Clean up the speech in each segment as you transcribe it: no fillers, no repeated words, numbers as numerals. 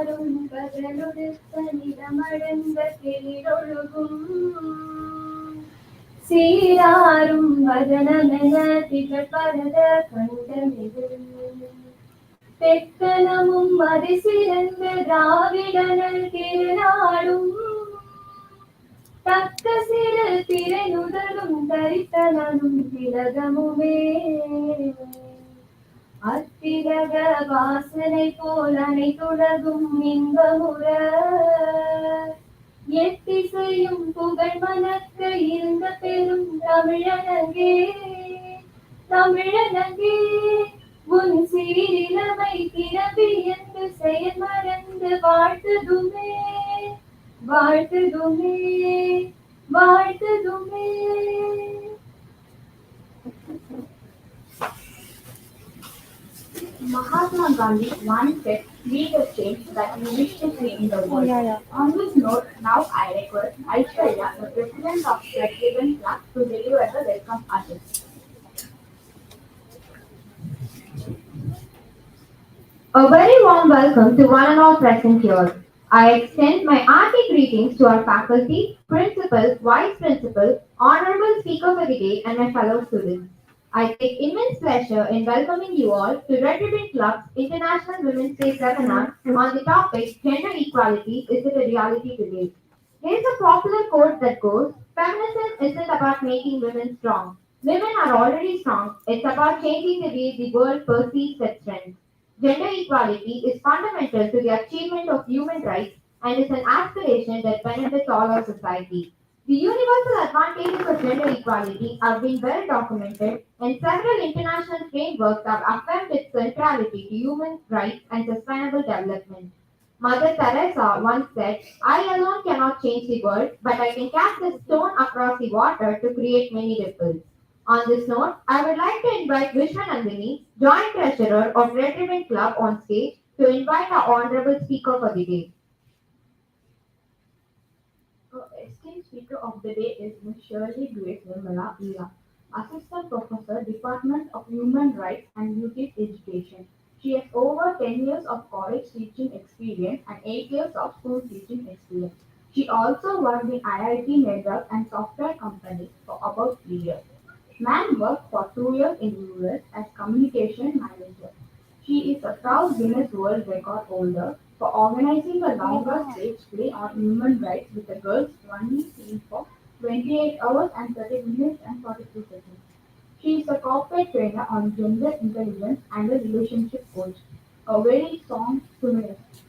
சீராரும் பகலொடுத்த நிறமடங்க கெளிரொழுகும் சீராரும் வதனமென திகழ்பரத கண்டமிது தெக்கனமும் அதிசிறந்த திராவிடனல் திருநாடும் தக்க சிறு திரைநுதலும் தரித்தனனும் திலகமுமே அத்திலக வாசனை போல் அனைத்துலகும் இன்பமுற எத்திசையும் புகழ் மணக்க இருந்த பெரும் தமிழனங்கே தமிழனங்கே உன் சீரிலமை திறவி என்று செயல் மறந்து வாழ்த்துதுமே வாழ்த்துதுமே வாழ்த்துதுமே. Mahatma Gandhi once said, "Be the change that you wish to see in the world." On this note, now I request Aishwarya, the President of the Given Club, to deliver the welcome address. A very warm welcome to one and all present here. I extend my hearty greetings to our faculty, principal, vice principal, honorable speaker for the day, and my fellow students. I take immense pleasure in welcoming you all to Red Ribbon Club's International Women's Day seminar on the topic Gender Equality, Is It a Reality Today? There is a popular quote that goes, "Feminism isn't about making women strong. Women are already strong. It's about changing the way the world perceives that strength." Gender equality is fundamental to the achievement of human rights and is an aspiration that benefits all our society. The universal advantages of gender equality have been well documented, and several international frameworks have affirmed its centrality to human rights and sustainable development. Mother Teresa once said, "I alone cannot change the world, but I can cast a stone across the water to create many ripples." On this note, I would like to invite Vishwan Nandini, Joint Treasurer of Red Ribbon Club, on stage to invite our Honorable Speaker for the day. Our esteemed speaker of the day is Ms. Shirly Nirmala, Assistant Professor, Department of Human Rights and Youth Education. She has over 10 years of college teaching experience and 8 years of school teaching experience. She also worked in IIT Madras and software companies for about 3 years. Ma'am worked for 2 years in the US as communication manager. She is a proud Guinness World Record holder for organizing the longest stage play on human rights with the girls only team for 28 hours and 30 minutes and 42 seconds. She is a corporate trainer on gender intelligence and a relationship coach. A very strong feminist.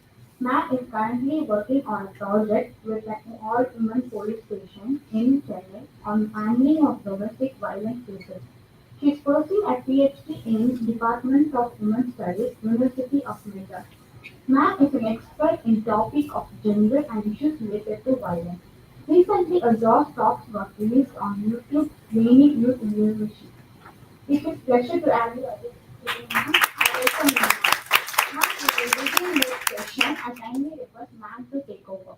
Ma'am is currently working on a project with an all-women police station in Chennai on handling of domestic violence cases. She is pursuing a PhD in Department of Women's Studies, University of Madras. Ma'am is an expert in topic of gender and issues related to violence. Recently, a Jaws talks was released on YouTube, gaining youth viewership. It is a pleasure to have you again today, ma'am. I welcome you, ma'am. Ma'am, we will begin this session. I kindly request ma'am to take over.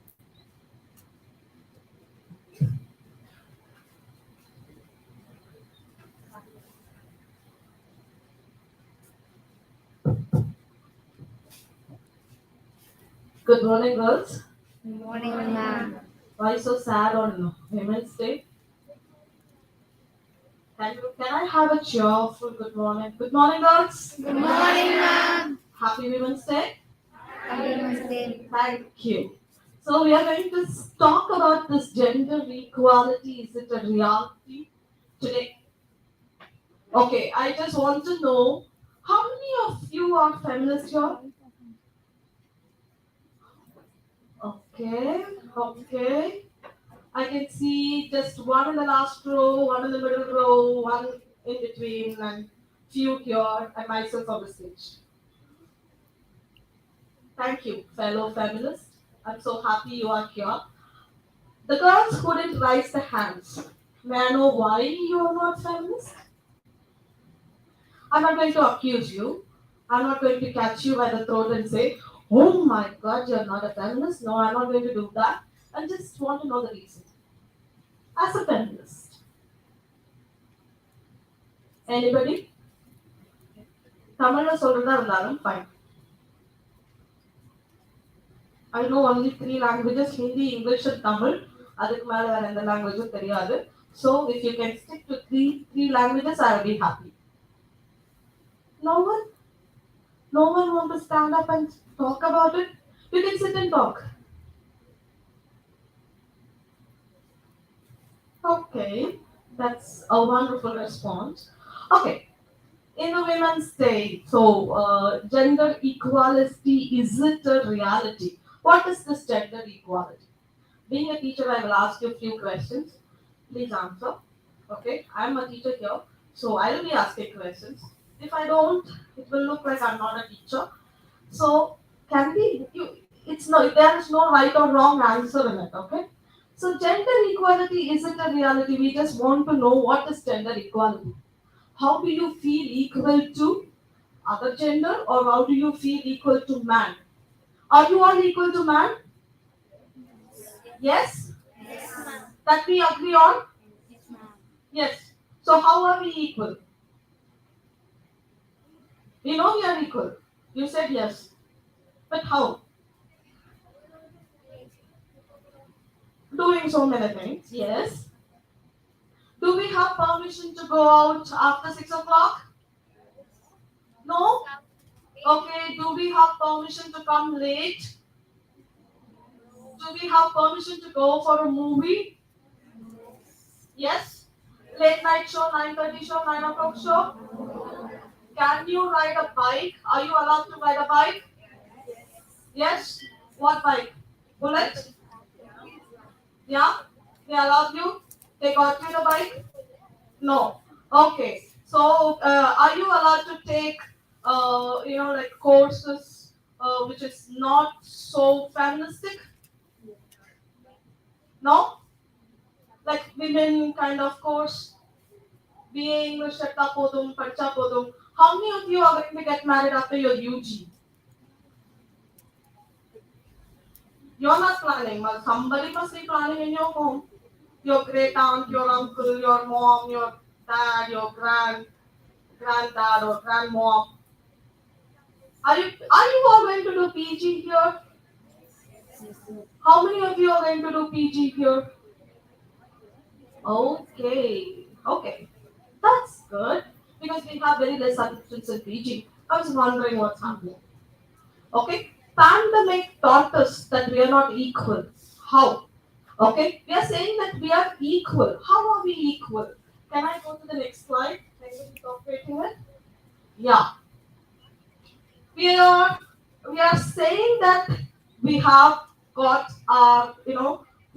Good morning, girls. Good morning, ma'am. Why so sad on Women's Day? Can I have a cheerful good morning? Good morning, girls. Good morning, ma'am. Happy Women's Day. Happy Women's Day. Thank you. So we are going to talk about this gender equality. Is it a reality today? Okay, I just want to know how many of you are feminists here? Okay. I can see just one in the last row, one in the middle row, one in between, and few here, and myself on the stage. Thank you, fellow feminists. I'm so happy you are here. The girls who didn't raise their hands, may I know why you are not feminist? I'm not going to accuse you. I'm not going to catch you by the throat and say, "Oh my God, you're not a feminist." No, I'm not going to do that. I just want to know the reason. As a feminist, anybody? தமிழ்ல சொல்றதா இருந்தாலும் fine. I know only three languages: Hindi, English, and Tamil. அதுக்கு மேல வேற எந்த லாங்குவேஜும் தெரியாது. So if you can stick to three languages, I'll be happy. No one, no one want to stand up and talk about it. You can sit and talk. Okay, that's a wonderful response. Okay, in a Women's Day, so gender equality, is it a reality? What is this gender equality? Being a teacher, I will ask you a few questions. Please answer. Okay, I'm a teacher here, so I will be asking questions. If I don't, it will look like I'm not a teacher. So can we? It's no. There is no right or wrong answer in it. Okay. So gender equality isn't a reality. We just want to know what is gender equality. How do you feel equal to other gender, or how do you feel equal to man? Are you all equal to man? Yes. Yes, ma'am. That we agree on. Yes, ma'am. Yes. So how are we equal? We know we are equal. You said yes. But how? Doing so many things. Yes. Do we have permission to go out after 6 o'clock? No? Okay. Do we have permission to come late? Do we have permission to go for a movie? Yes. Late night show, 9:30 show, 9 o'clock show? Can you ride a bike? Are you allowed to ride a bike? Yes. What bike? Bullet? Yeah? They allowed you? They got you the bike? No. Okay. So, are you allowed to take, like courses which is not so feministic? No? Like women kind of course? BA English Chatta Podum, Pacha Podum. How many of you are going to get married after your UG? You're not planning, but somebody must be planning in your home. Your great aunt, your uncle, your mom, your dad, your granddad or grandmom. Are you all going to do PG here? How many of you are going to do PG here? Okay, okay, that's good because we have very less substitutes in PG. I was wondering what's happening. Okay, pandemic taught us that we are not equal. How? Okay, we are saying that we are equal. How are we equal? Can I go to the next slide? Can you keep operating it? Yeah, we are we are saying that we have got our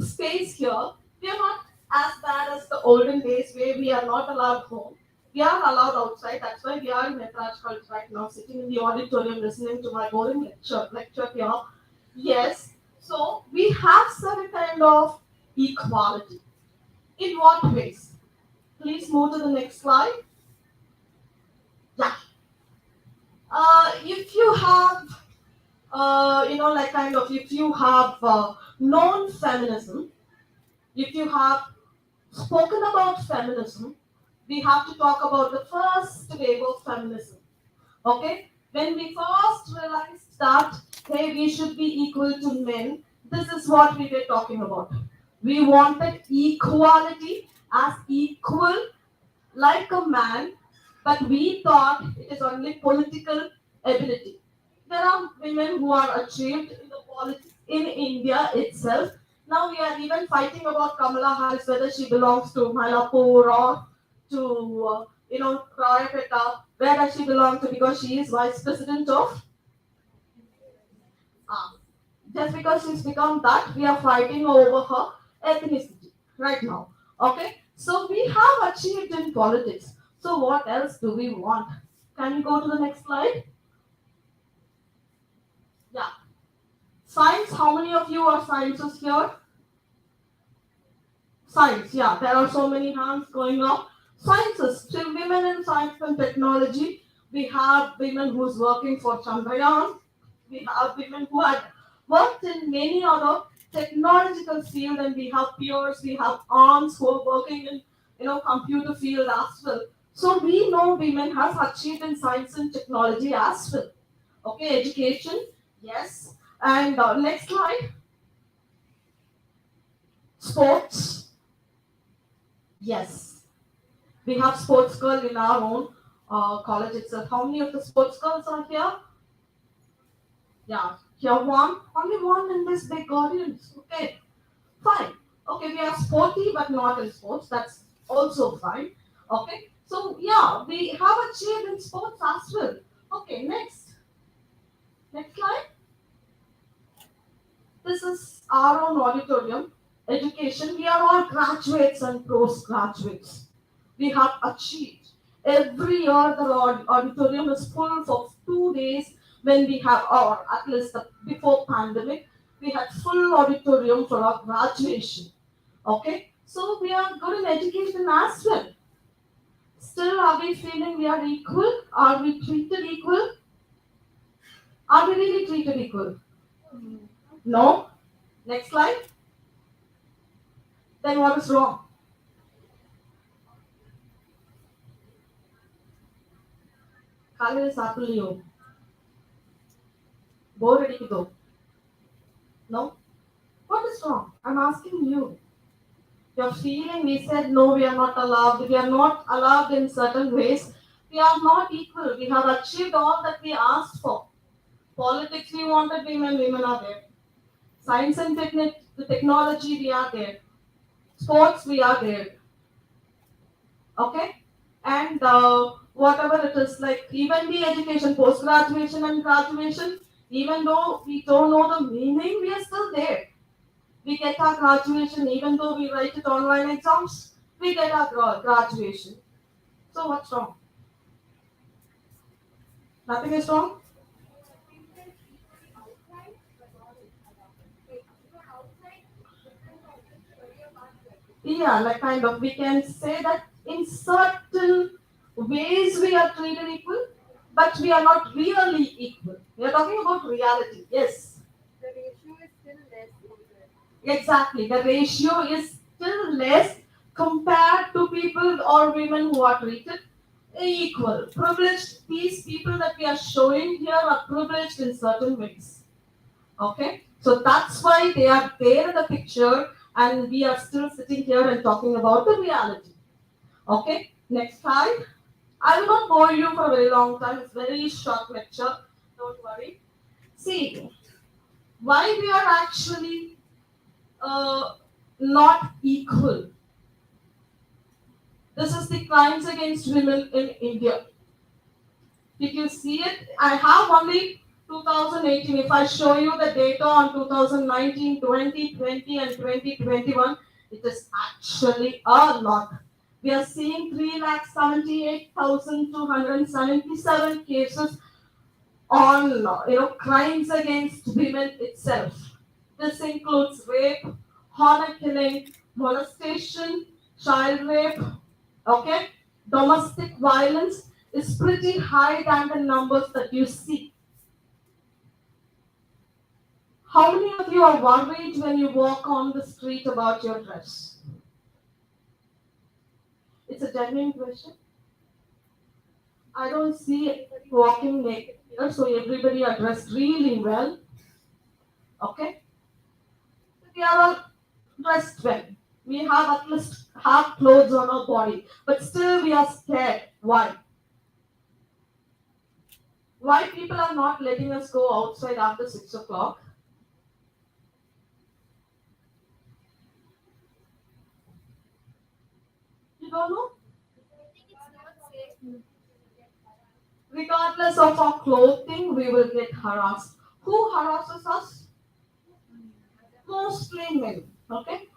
space here. We are not as bad as the olden days where we are not allowed home. We are allowed outside. That's why we are in Ethiraj college right now, sitting in the auditorium listening to my boring lecture here. Yes. So we have some kind of equality. In what ways? Please move to the next slide. Yeah. If you have like kind of if you have known feminism, if you have spoken about feminism, we have to talk about the first wave of feminism. Okay, when we first realized that hey, we should be equal to men, this is what we were talking about. We wanted equality as equal like a man, but we thought it is only political ability. There are women who are achieved in the politics in India itself. Now we are even fighting about Kamala Harris, whether she belongs to Malapur or to Rayapeta. Where does she belong to? Because she is vice president of. Uh, just because she's become that, we are fighting over her ethnicity right now. Okay, so we have achieved in politics. So what else do we want? Can you go to the next slide? Yeah. Science, how many of you are scientists here? Science, yeah, there are so many hands going up. Sciences, still women in science and technology. We have women who's working for Chandrayaan. We have women who had worked in many other technological field, and we have peers, we have aunts who are working in computer field as well. So we know women have achieved in science and technology as well. Okay, education, yes. And next slide. Sports. Yes, we have sports girl in our own college itself. How many of the sports girls are here? Yeah, here one. Only one in this big audience. Okay, fine. Okay, we are sporty but not in sports. That's also fine. Okay, so yeah, we have achieved in sports as well. Okay, next. Next slide. This is our own auditorium. Education. We are all graduates and postgraduates. We have achieved. Every year the auditorium is full for 2 days when we have, or at least before pandemic, we had full auditorium for our graduation. Okay, so we are good in education as well. Still, are we feeling we are equal? Are we treated equal? Are we really treated equal? No. Next slide. Then what is wrong? காலையில சாப்பிடலையோ போர் அடிக்குதோ No? What is wrong? I'm asking you. You're feeling we said no, we are not allowed. We are not allowed in certain ways. We are not equal. We have achieved all that we asked for. Politics, we wanted women, women are there. Science and technology, we are there. Sports, we are there. Okay? And whatever it is, like even the education, post graduation and graduation, even though we don't know the meaning, we are still there. We get our graduation, even though we write it online exams, we get our graduation. So what's wrong? Nothing is wrong. Yeah, like kind of, we can say that in certain ways we are treated equal, but we are not really equal. We are talking about reality. Yes. The ratio is still less. Exactly. The ratio is still less compared to people or women who are treated equal. Privileged, these people that we are showing here are privileged in certain ways. Okay? So that's why they are there in the picture and we are still sitting here and talking about the reality. Okay? Next slide. I will not bore you for a very long time. It's a very short lecture. Don't worry. See, why we are actually not equal. This is the crimes against women in India. Did you see it? I have only 2018. If I show you the data on 2019, 2020 and 2021, it is actually a lot. We are seeing 378,277 cases on crimes against women itself. This includes rape, honor killing, molestation, child rape, okay? Domestic violence is pretty high than the numbers that you see. How many of you are worried when you walk on the street about your dress? It's a genuine question. I don't see walking naked here, so everybody are dressed really well. Okay? We are all dressed well. We have at least half clothes on our body, but still we are scared. Why? Why people are not letting us go outside after 6 o'clock? You don't know? Regardless of our clothing, we will get harassed. Who harasses us? Mostly men. Okay?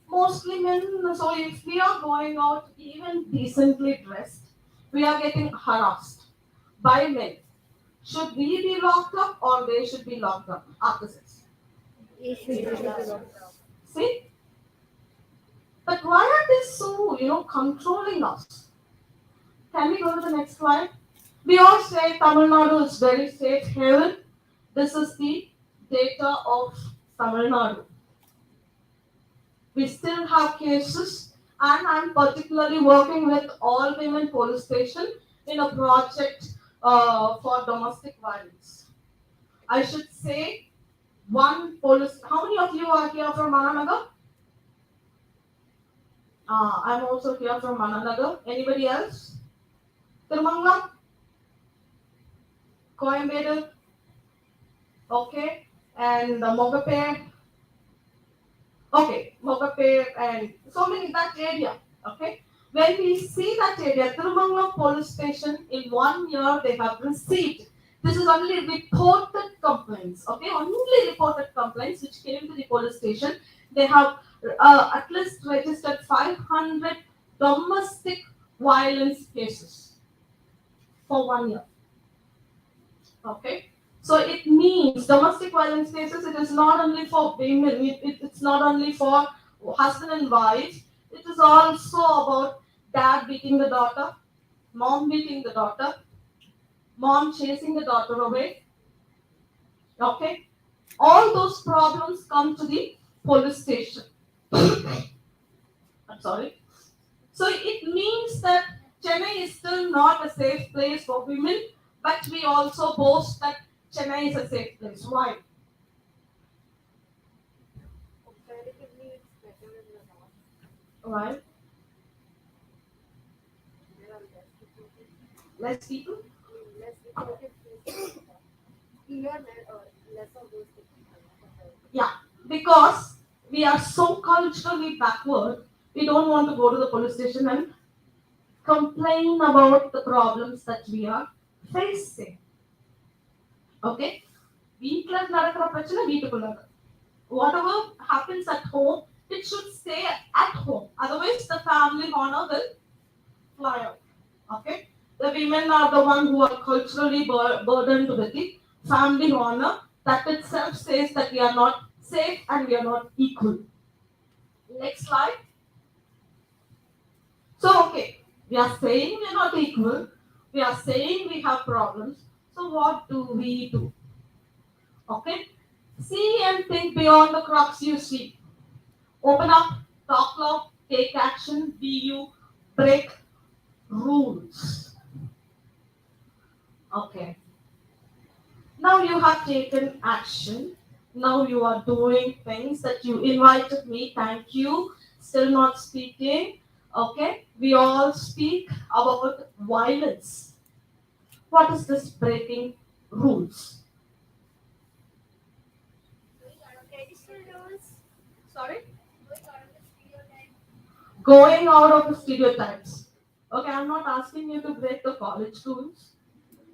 Mostly men. So if we are going out even decently dressed, we are getting harassed by men. Should we be locked up or they should be locked up after 6? See? But why are they so, controlling us? Can we go to the next slide? We all say Tamil Nadu is very safe haven. This is the data of Tamil Nadu. We still have cases, and I'm particularly working with all women police station in a project for domestic violence. I should say one police. How many of you are here from Mananagar? I'm also here from Mananagar. Anybody else? Tirumangala, Coimbatore, okay, and Mogape, okay, Mogape, and so many that area, okay. When we see that area, Tirumangala police station in 1 year they have received. This is only reported complaints, okay, only reported complaints which came to the police station. They have at least registered 500 domestic violence cases for 1 year. Okay, so it means domestic violence cases. It is not only for women. It's not only for husband and wife. It is also about dad beating the daughter, mom beating the daughter, mom chasing the daughter away. Okay, all those problems come to the police station. I'm sorry. So it means that Chennai is still not a safe place for women, but we also boast that Chennai is a safe place. Why? Comparatively, it's better in the north. Why? There are less reported, Less people? less reported cases. Here, less of those things. Yeah, because we are so culturally backward, we don't want to go to the police station and complain about the problems that we are facing. Okay? வீட்ல நடக்கிற பிரச்சனை வீட்டுக்குள்ள இருக்கு. Whatever happens at home, it should stay at home. Otherwise, the family honor will fly out. Okay? The women are the one who are culturally burdened with the family honor. That itself says that we are not safe and we are not equal. Next slide. So, okay, we are saying we are not equal. We are saying we have problems. So, what do we do? Okay? See and think beyond the crux you see. Open up, talk loud, take action, be you, break rules. Okay. Now you have taken action. Now you are doing things that you invited me. Thank you. Still not speaking. Okay. We all speak about violence. What is this breaking rules? Traditional rules, Sorry? going out of the stereotype. Going out of the stereotypes. Okay, I'm not asking you to break the college rules.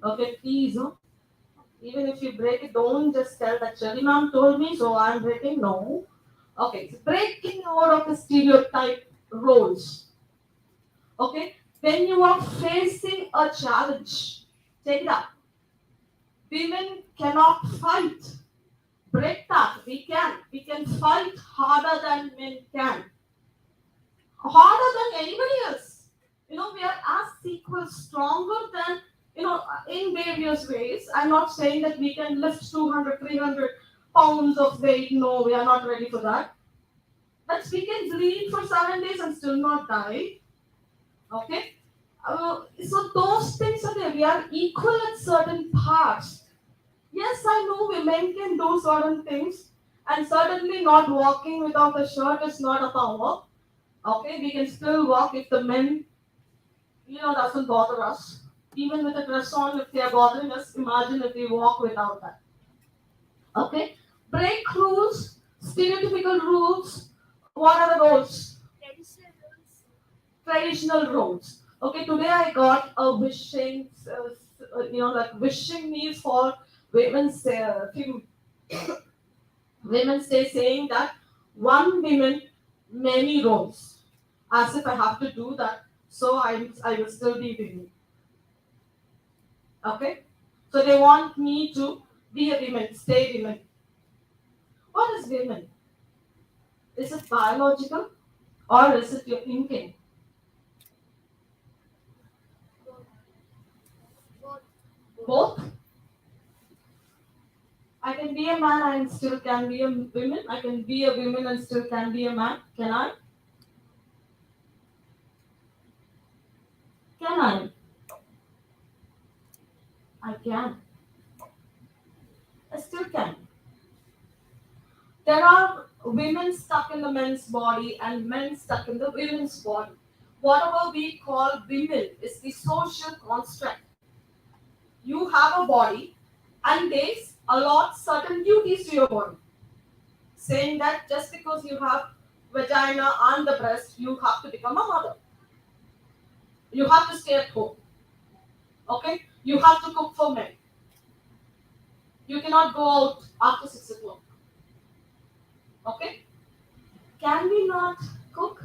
Okay, please. Huh? Even if you break it, don't just tell that Shirly ma'am told me, so I'm breaking. No. Okay, so breaking out of the stereotype roles. Okay, when you are facing a challenge, take it up. Women cannot fight. Break that. We can. We can fight harder than men can. Harder than anybody else. We are as equal, stronger than, in various ways. I'm not saying that we can lift 200, 300 pounds of weight. No, we are not ready for that. But we can bleed for 7 days and still not die. Okay? So those things are there. We are equal at certain parts. Yes, I know women can do certain things, and certainly not walking without a shirt is not a power. Okay, we can still walk if the men, doesn't bother us. Even with a dress on, if they are bothering us, imagine if we walk without that. Okay, break rules, stereotypical rules. What are the rules? Traditional rules, Traditional rules. Okay, today I got a wishing, like wishing me for Women's Women's Day, saying that one woman, many roles. As if I have to do that, so I will still be women. Okay? So they want me to be a woman, stay women. What is women? Is it biological or is it your thinking? both, Both? I can be a man and still can be a woman. I can be a woman and still can be a man. Can I? Can I? I can. I still can. There are women stuck in the men's body and men stuck in the women's body. Whatever we call women is the social construct. You have a body and they allot certain duties to your body, saying that just because you have vagina and the breast, you have to become a mother. You have to stay at home. Okay? You have to cook for men. You cannot go out after 6 o'clock. Okay? Can we not cook?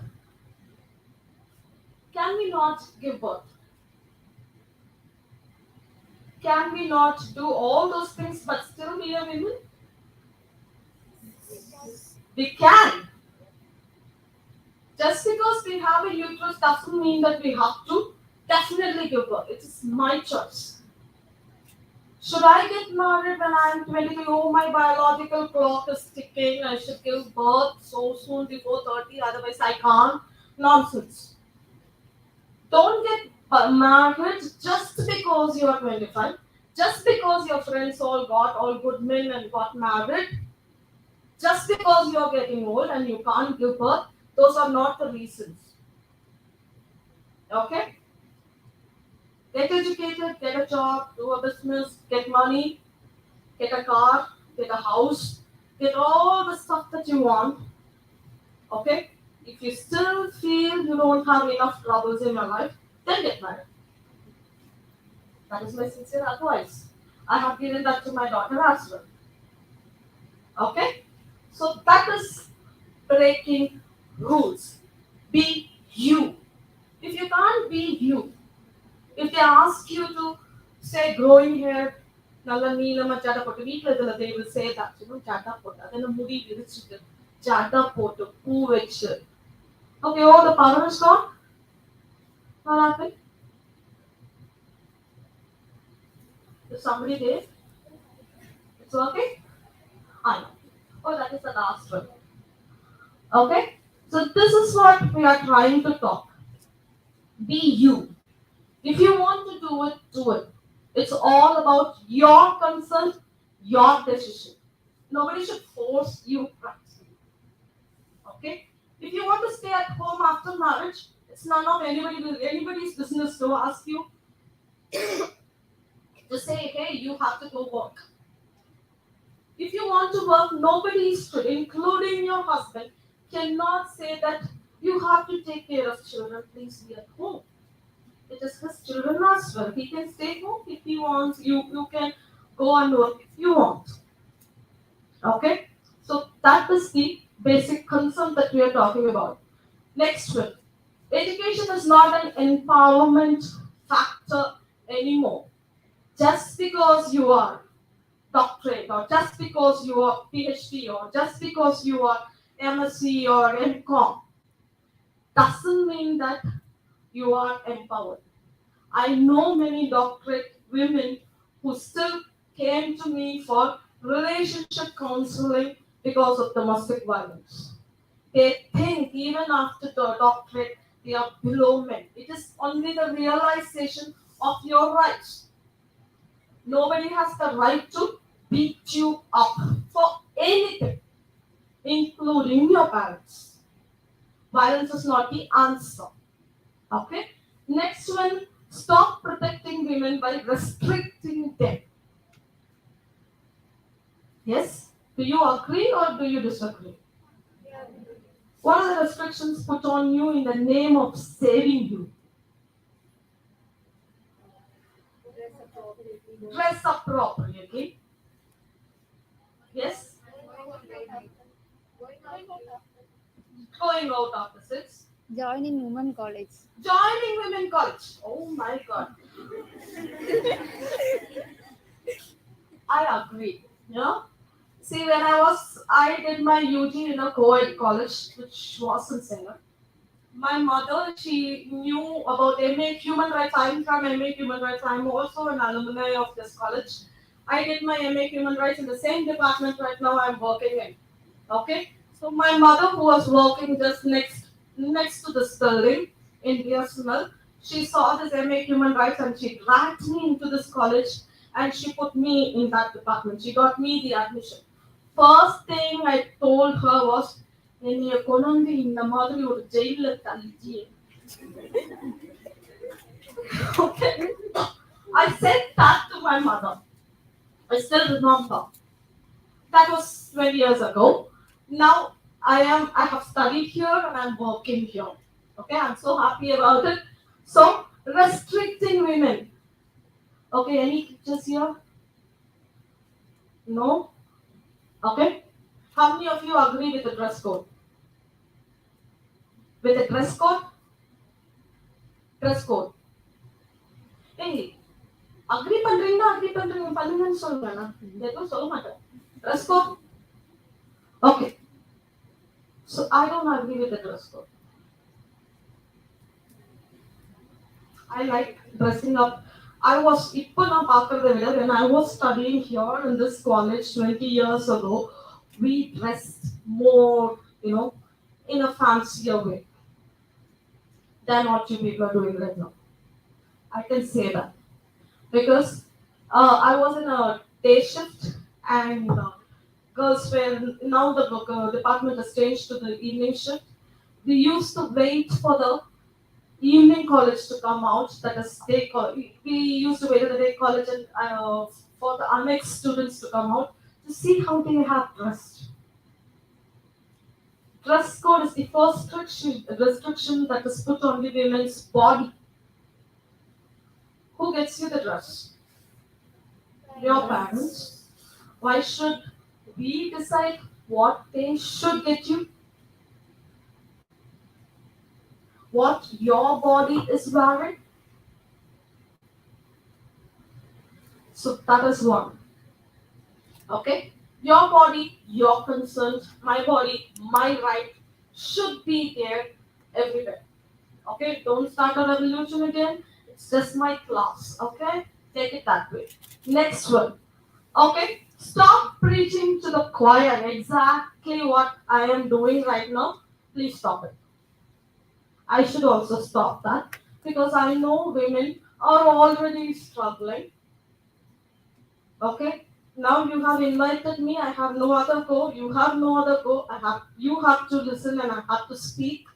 Can we not give birth? Can we not do all those things but still be a woman? We can. Just because we have a uterus doesn't mean that we have to definitely give birth. It is my choice. Should I get married when I am 23? Oh, my biological clock is ticking. I should give birth so soon before 30, otherwise I can't. Nonsense. Don't get married just because you are 25. Just because your friends all got all good men and got married. Just because you are getting old and you can't give birth. Those are not the reasons. Okay? Get educated, get a job, do a business, get money, get a car, get a house, get all the stuff that you want. Okay? If you still feel you don't have enough troubles in your life, then get married. That is my sincere advice. I have given that to my daughter as well. Okay? So that is breaking rules. Be you. If you can't be you, if they ask you to say growing hair, நல்ல நீளமா ஜட போட்டு வீட்ல இதுல they will say that, ஜட போட்டு அதென்ன முடி விரிச்சிட்டு ஜட போட்டு பூ வச்சு. Okay, all the power is gone. What happened? If somebody did, it's okay? I know. Oh, that is the last one. Okay? So this is what we are trying to talk. Be you. If you want to do it, do it. It's all about your concern, your decision. Nobody should force you practically. Okay? If you want to stay at home after marriage, it's none of anybody's business to ask you to say, hey, you have to go work. If you want to work, nobody should, including your husband, cannot say that you have to take care of children, please be at home. It is his children as well. He can stay home if he wants. You can go and work if you want. Okay? So that is the basic concept that we are talking about. Next one. Education is not an empowerment factor anymore. Just because you are doctorate or just because you are PhD or just because you are MSc or MCom doesn't mean that you are empowered. I know many doctorate women who still came to me for relationship counseling because of domestic violence. They think even after the doctorate they are below men. It is only the realization of your rights. Nobody has the right to beat you up for anything, including your parents. Violence is not the answer. Okay? Next one, stop protecting women by restricting them. Yes? Do you agree or do you disagree? What are the restrictions put on you in the name of saving you? Dress appropriately. Yes? Going out after 6. Join in women college. Joining women college. Oh my God. I agree. Yeah. See, when I did my UG in a co-ed college, which was in Singar. My mother, she knew about MA Human Rights. I'm from MA Human Rights. I'm also an alumni of this college. I did my MA Human Rights in the same department right now I'm working in. Okay? So my mother, who was working just next to this building in BSNL, she saw this MA Human Rights and she dragged me into this college and she put me in that department. She got me the admission. First thing I told her was, என்னைய கொண்டாந்து இந்த மாதிரி ஒரு ஜெயில தள்ளிச்சியே. Okay. I said that to my mother. I still remember. That was 20 years ago. Now I have studied here and I'm working here. Okay, I'm so happy about it. So restricting women. Okay, any pictures here? No? Okay. How many of you agree with the dress code? With the dress code? Dress code. Hey, agree பண்ணுங்கன்னு சொல்லுங்க நான் எதுவும் சொல்ல மாட்டேன். Dress code? Okay. So I don't agree with the dress code. I like dressing up. I was when I was studying here in this college 20 years ago, we dressed more, in a fancier way than what you people are doing right now. I can say that because I was in a day shift and girls were now the department has changed to the evening shift. We used to wait for the evening college to come out. That is, we used to wait at the day college and for the Annexe students to come out to see how they have dressed. Dress code is the first restriction that is put on the women's body. Who gets you the dress? Your parents. Why should we decide what they should get you? What your body is wearing? So that is one. Okay? Your body, your consent, my body, my right should be there everywhere. Okay? Don't start a revolution again. It's just my class. Okay? Take it that way. Next one. Okay? Stop preaching to the choir. Exactly what I am doing right now. Please stop it. I should also stop that because I know women are already struggling. Okay? Now you have invited me. I have no other go. You have no other go. You have to listen and I have to speak.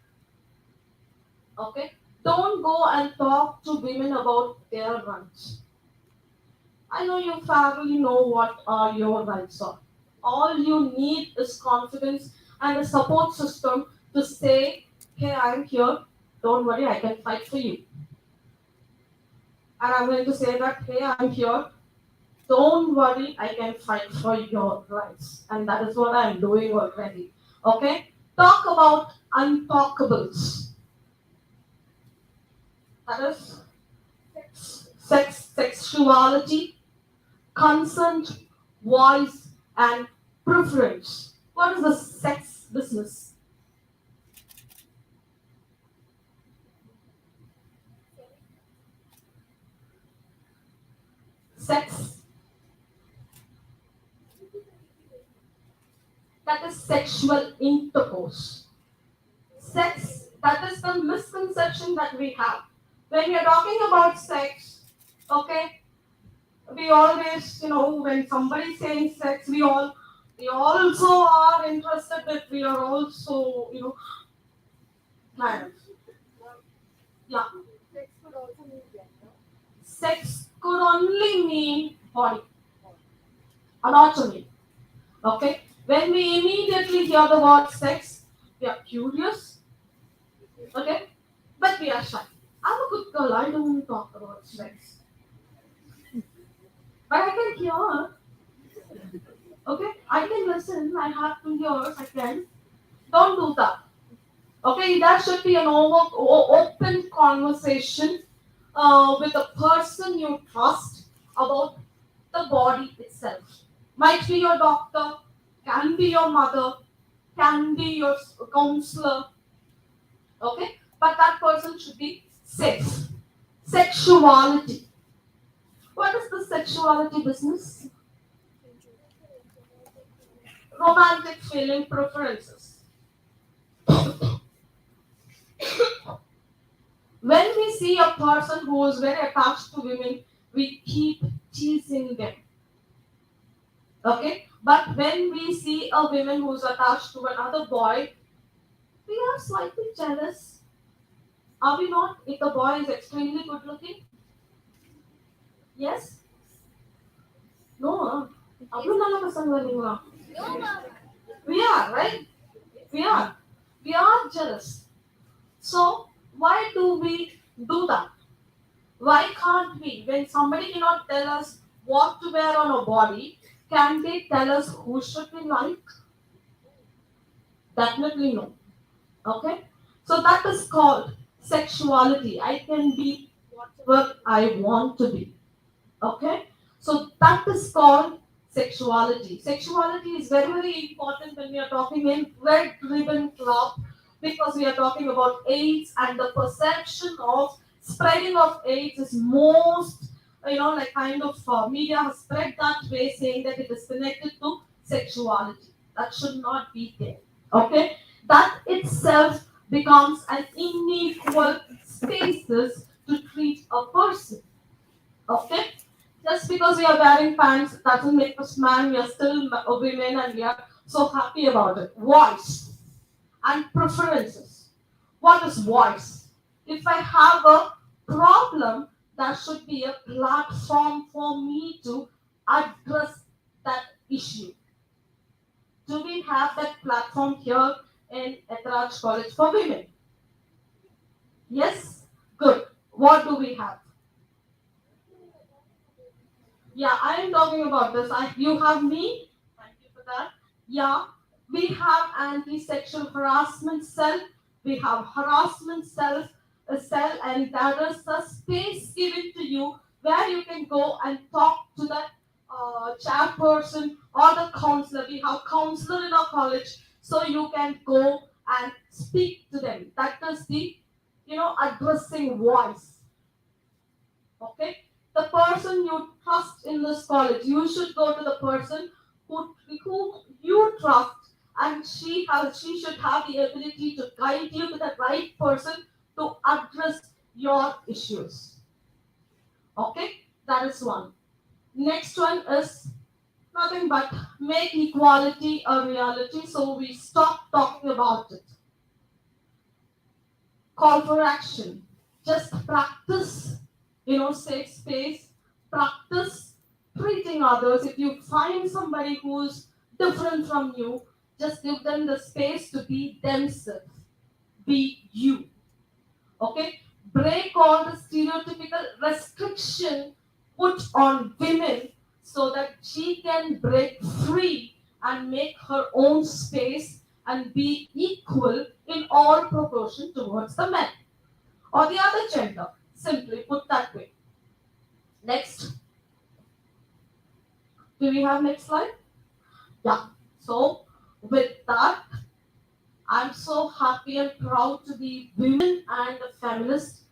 Okay? Don't go and talk to women about their rights. I know you fairly know what your rights are. All you need is confidence and a support system to say, hey, I'm here. Don't worry, I can fight for you. And I'm going to say that, hey, I'm here. Don't worry, I can fight for your rights. And that is what I'm doing already. Okay? Talk about untalkables. That is sexuality, consent, voice, and preference. What is the sex business? Sex. That is sexual intercourse. Sex, that is the misconception that we have. When we are talking about sex, okay, we always, when somebody is saying sex, we also are interested that we are also, kind of. Yeah. Sex could also mean gender. Sex could only mean body, anatomy. Okay? When we immediately hear the word sex, we are curious. Okay? But we are shy. I'm a good girl, I don't talk about sex. But I can hear. Okay? I can listen, I have 2 ears, I can. Don't do that. Okay? That should be an open conversation with a person you trust about the body itself. Might be your doctor, can be your mother, can be your counselor. Okay? But that person should be safe. Sexuality. What is the sexuality business? Romantic feeling preferences. When we see a person who is very attached to women, we keep teasing them. Okay? But when we see a woman who's attached to another boy, we are slightly jealous. Are we not? If the boy is extremely good looking? Yes? No. அவ்வளோ நல்ல பசங்க இல்லைங்களா? We are, right? We are. We are jealous. So, why do we do that? Why can't we? When somebody cannot tell us what to wear on our body, can they tell us who should we like? Definitely no. Okay? So that is called sexuality. I can be whatever I want to be. Okay? So that is called sexuality. Sexuality is very, very important when we are talking in Red Ribbon Club, because we are talking about AIDS, and the perception of spreading of AIDS is most, like kind of media has spread that way, saying that it is connected to sexuality. That should not be there. Okay? That itself becomes an unequal spaces to treat a person. Okay? Just because we are wearing pants doesn't make us man. We are still women and we are so happy about it. Voice and preferences. What is voice? If I have a problem, there should be a platform for me to address that issue. Do we have that platform here in Ethiraj College for Women? Yes? Good. What do we have? Yeah, I am talking about this. You have me. Thank you for that. Yeah, we have anti-sexual harassment cell. We have harassment cell, a cell, and there is a space given to you where you can go and talk to that chairperson or the counselor. We have counselor in our college, so you can go and speak to them. That is the, addressing voice. Okay, the person you trust in this college, you should go to the person who you trust, and she should have the ability to guide you to the right person to address your issues. Okay, that is one. Next one is nothing but make equality a reality, so we stop talking about it. Call for action. Just practice, safe space. Practice treating others. If you find somebody who's different from you, just give them the space to be themselves. Be you. Okay? Break all the stereotypical restriction put on women so that she can break free and make her own space and be equal in all proportion towards the men or the other gender. Simply put that way. Next. Do we have next slide? Yeah. So with that, I'm so happy and proud to be women and a feminist.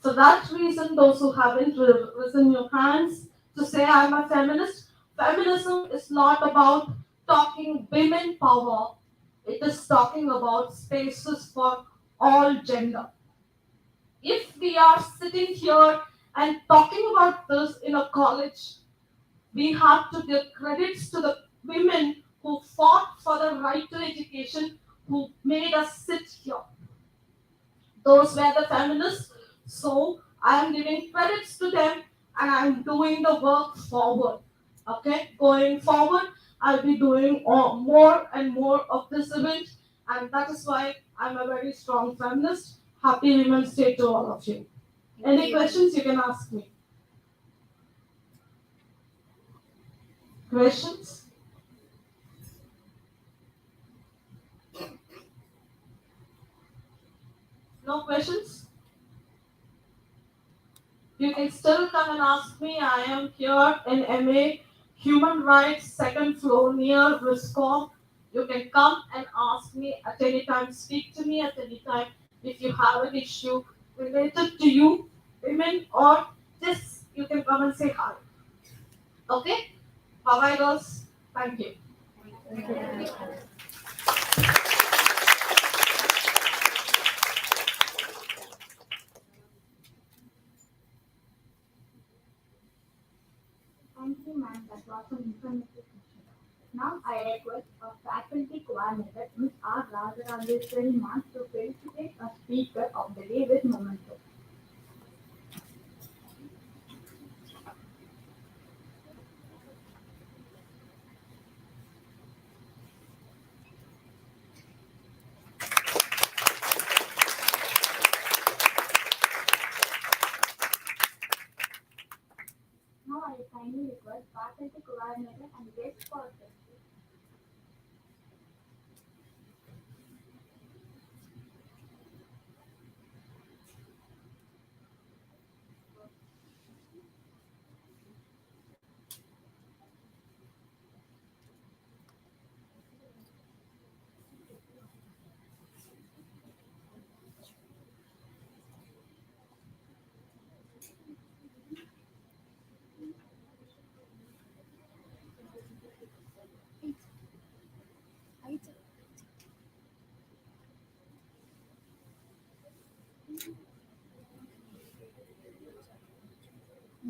For that reason, those who haven't risen your hands to say I'm a feminist, feminism is not about talking women power. It is talking about spaces for all gender. If we are sitting here and talking about this in a college, we have to give credits to the women who fought for the right to education, who made us sit here. Those were the feminists. So I am giving credits to them and I am doing the work forward. Okay, going forward, I'll be doing more and more of this event, and that is why I'm a very strong feminist. Happy Women's Day to all of you. Any questions you can ask me? Questions? No questions? You can still come and ask me. I am here in MA Human Rights, second floor near Riscom. You can come and ask me at any time, speak to me at any time if you have an issue related to you, women, or just you can come and say hi. Okay? Bye bye, girls. Thank you. Thank you, ma'am. That was an informative session. Now I request a faculty coordinator, Ms. R. Rajarajeshwari Ma'am, to felicitate a speaker of the day with memento. Now I kindly request faculty coordinator and guest for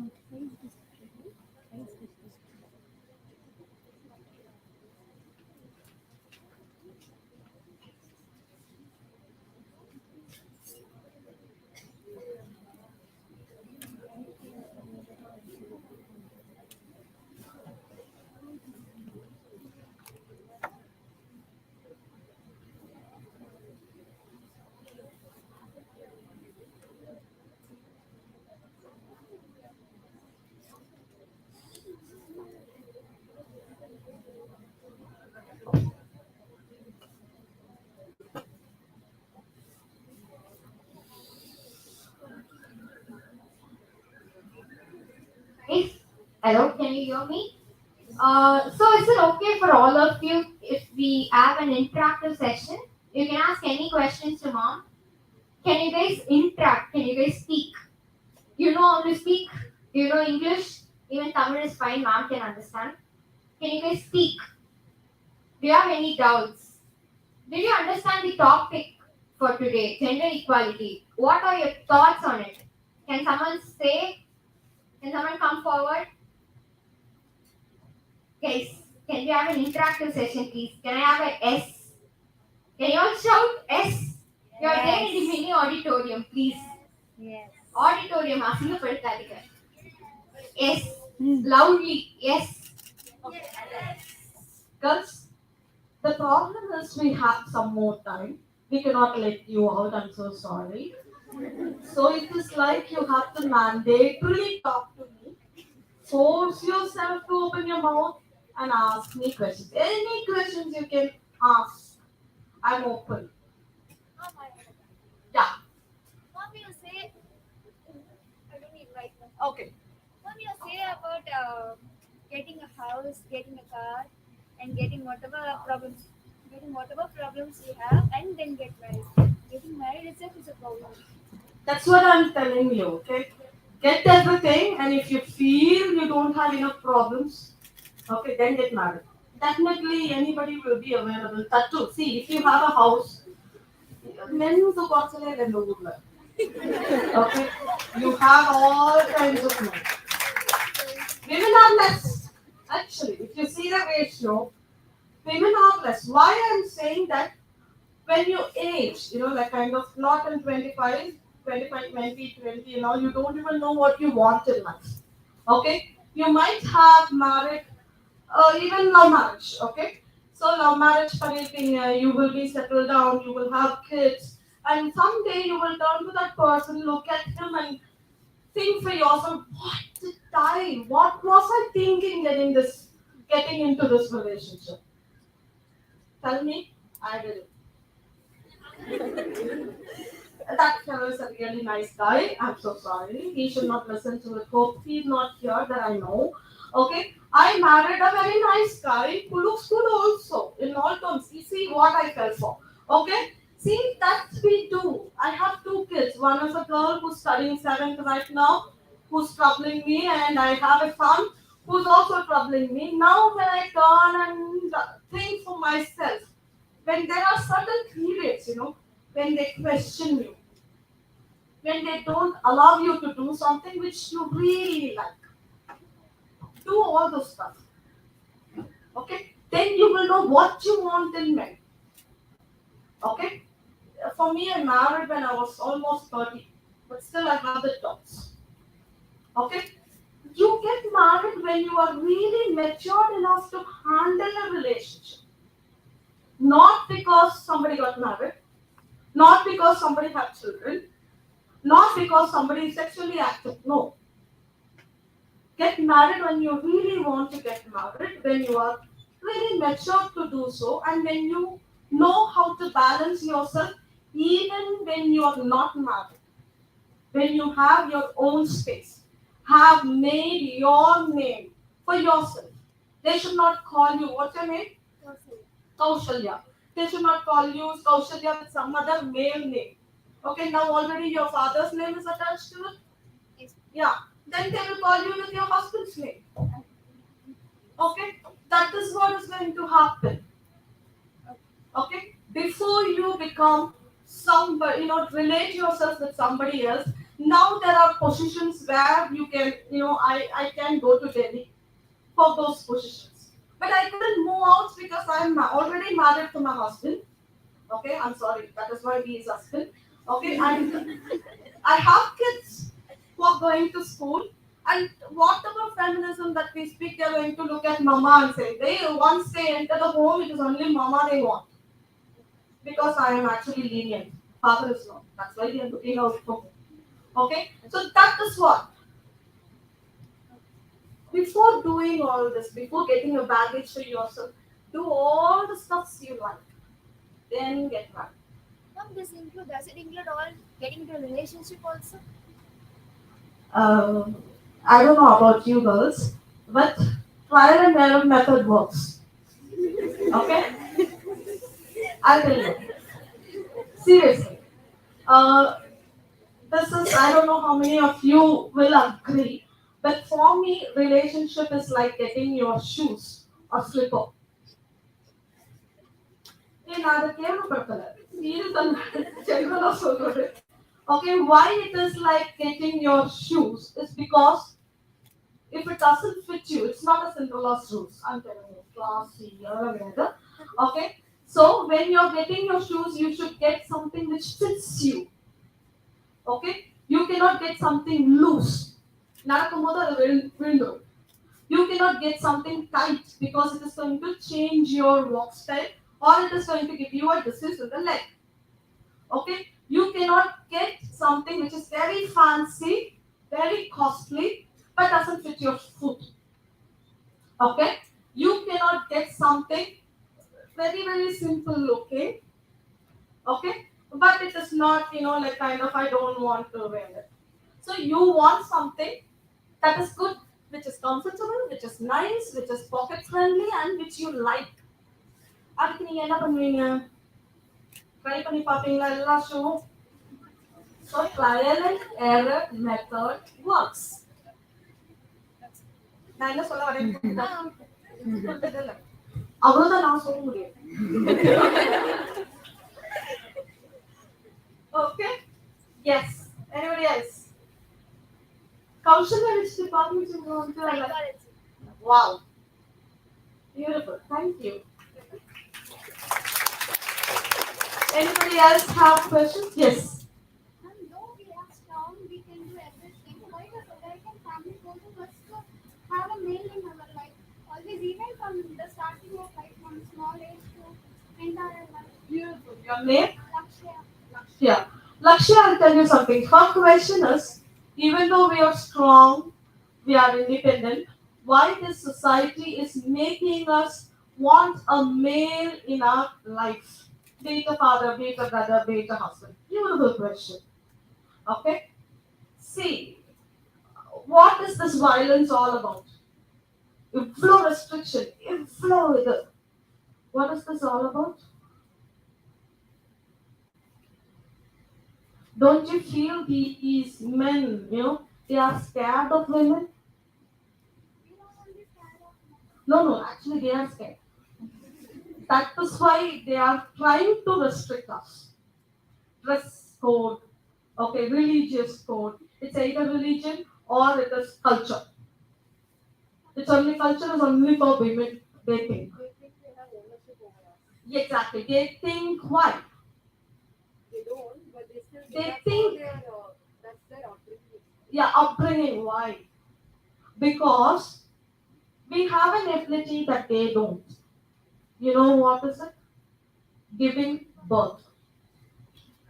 I notify this schedule. Twice this. Guys, hello, can you hear me? So is it okay for all of you if we have an interactive session? You can ask any questions to mom. Can you guys interact? Can you guys speak? You know how to speak? You know English? Even Tamil is fine, mom can understand. Can you guys speak? Do you have any doubts? Did you understand the topic for today, gender equality? What are your thoughts on it? Can someone say? Can someone come forward? Guys, can we have an interactive session, please? Can I have a S? Can you all shout S? You're there in the Yes. mini auditorium, please. Yes. Auditorium, அசிங்கப்படுத்தாதீங்க. Yes. Hmm. Loudly, yes. Girls, the problem is we have some more time. We cannot let you out. I'm so sorry. So it is like you have to mandatorily talk to me. Force yourself to open your mouth and ask me questions. Any questions you can ask. I'm open. Yeah. Mom, you say, I don't need right now. Okay. Mom, you say about getting a house, getting a car, and getting whatever problems you have, and then get married. Getting married itself is a problem. That's what I'm telling you, okay? Get everything, and if you feel you don't have enough problems, okay, then get married. Definitely anybody will be available. That too. See, if you have a house, men who got in the wood. Okay? You have all kinds of men. Women are less. Actually, if you see the ratio, women are less. Why I'm saying that when you age, like kind of not in 25, 25, 20, 20, you don't even know what you want in life. Okay? You might have married, even love marriage. Okay? So love marriage, you will be settled down, you will have kids, and someday you will turn to that person, look at him, and think for yourself, what was I thinking getting into this relationship? Tell me, I will. That fellow is a really nice guy. I'm so sorry. He should not listen to it. Hope he's not here that I know. Okay. I married a very nice guy who looks good also in all terms. You see what I fell for. Okay. See, that we do. I have two kids. One is a girl who's studying seventh right now, who's troubling me, and I have a son who's also troubling me. Now, when I turn and think for myself, when there are certain periods, when they question you, when they don't allow you to do something which you really like, do all those stuff. Okay? Then you will know what you want in men. Okay? For me, I married when I was almost 30, but still I have the doubts. Okay? You get married when you are really matured enough to handle a relationship. Not because somebody got married, not because somebody had children, not because somebody is sexually active. No. Get married when you really want to get married, when you are really mature to do so, and when you know how to balance yourself even when you are not married, when you have your own space, have made your name for yourself. They should not call you, what's your name? Kaushalya. They should not call you Kaushalya with some other male name. Okay, now already your father's name is attached to it. Yes. Yeah. Then they will call you with your husband's name. Okay? That is what is going to happen. Okay? Before you become somebody, relate yourself with somebody else. Now there are positions where you can, I can go to Delhi for those positions. But I couldn't move out because I'm already married to my husband. Okay, I'm sorry, that is why he is husband. Okay, and I have kids who are going to school, and whatever feminism that we speak, they're going to look at mama and say, they once they enter the home, it is only mama they want. Because I am actually lenient. Father is not. That's why they are looking out for me. Okay, so that is what. Before doing all this, before getting a baggage to yourself, do all the stuffs you like, then get married. Mom, does it include all getting into a relationship also? Um, I don't know about you girls, but trial and error method works. Okay? I'll tell you. Seriously. Uh, this is, I don't know how many of you will agree, but for me, relationship is like getting your shoes or slipper. நான் அதை கேள்விப்பட்டல serious ஜெனரலா சொல்றது okay why it is like getting your shoes is because if it doesn't fit you, it's not a Cinderella's rules. I'm telling you, classy, okay. So when you're getting your shoes, you should get something which fits you. Okay, you cannot get something loose. நடக்கும்போது அது விழுந்துரும். You cannot get something tight because it is going to change your walk style or it is going to give you a distance in the leg. Okay, you cannot get something which is very fancy, very costly, but doesn't fit your foot. Okay, you cannot get something very very simple. Okay, but it is not like kind of I don't want to wear it. So you want something that is good, which is comfortable, which is nice, which is pocket friendly, and which you like. அதுக்கு நீங்க என்ன பண்ணுவீங்க? Try பண்ணி பாப்பீங்களா எல்லா ஷூவும்? So trial and error method works. நான் என்ன சொல்ல வரேன்? புரியுதுல்ல? அவ்வளவுதான் நான் சொல்ல முடியும். Okay? Yes. Anybody else? Kaushalya, which department you want to? Psychology. Wow. Beautiful. Thank you. Anybody else have questions? Yes. Though we are strong, we can do everything. Why does American family also must have a male in our life? Always, even from the starting of life, from small age to entire life. Beautiful. Your name? Lakshya. Lakshya. Lakshya, I'll tell you something. Her question is, even though we are strong, we are independent, why this society is making us want a male in our life? Be it a father, be it a brother, be it a husband. Beautiful question. Okay? See, what is this violence all about? Inflow restriction, inflow with it. What is this all about? Don't you feel these men, they are scared of women? We don't want this kind of. No, actually they are scared. That is why they are trying to restrict us. Dress code, okay, religious code. It's either religion or it is culture. It's only culture is only for women, they think. Exactly. They think why? They don't, but they still They that's how think, their that's their upbringing. yeah, upbringing. Why? Because we have an ability that they don't. You know what is it? Giving birth.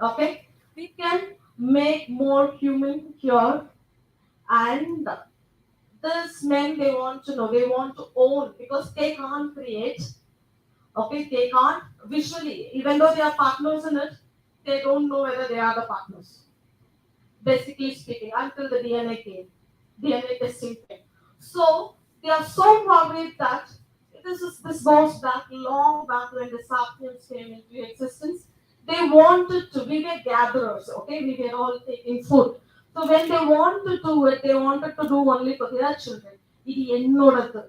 Okay? We can make more human here, and this men they want to know, they want to own because they can't create. Okay, they can't visually, even though they are partners in it, they don't know whether they are the partners. Basically speaking, until the DNA came, DNA testing came. So they are so worried that this goes back long back when the sapiens came into existence. They wanted to, we were gatherers, okay, we were all taking food. So when they want to do it, they wanted to do only for their children. இது என்னோடது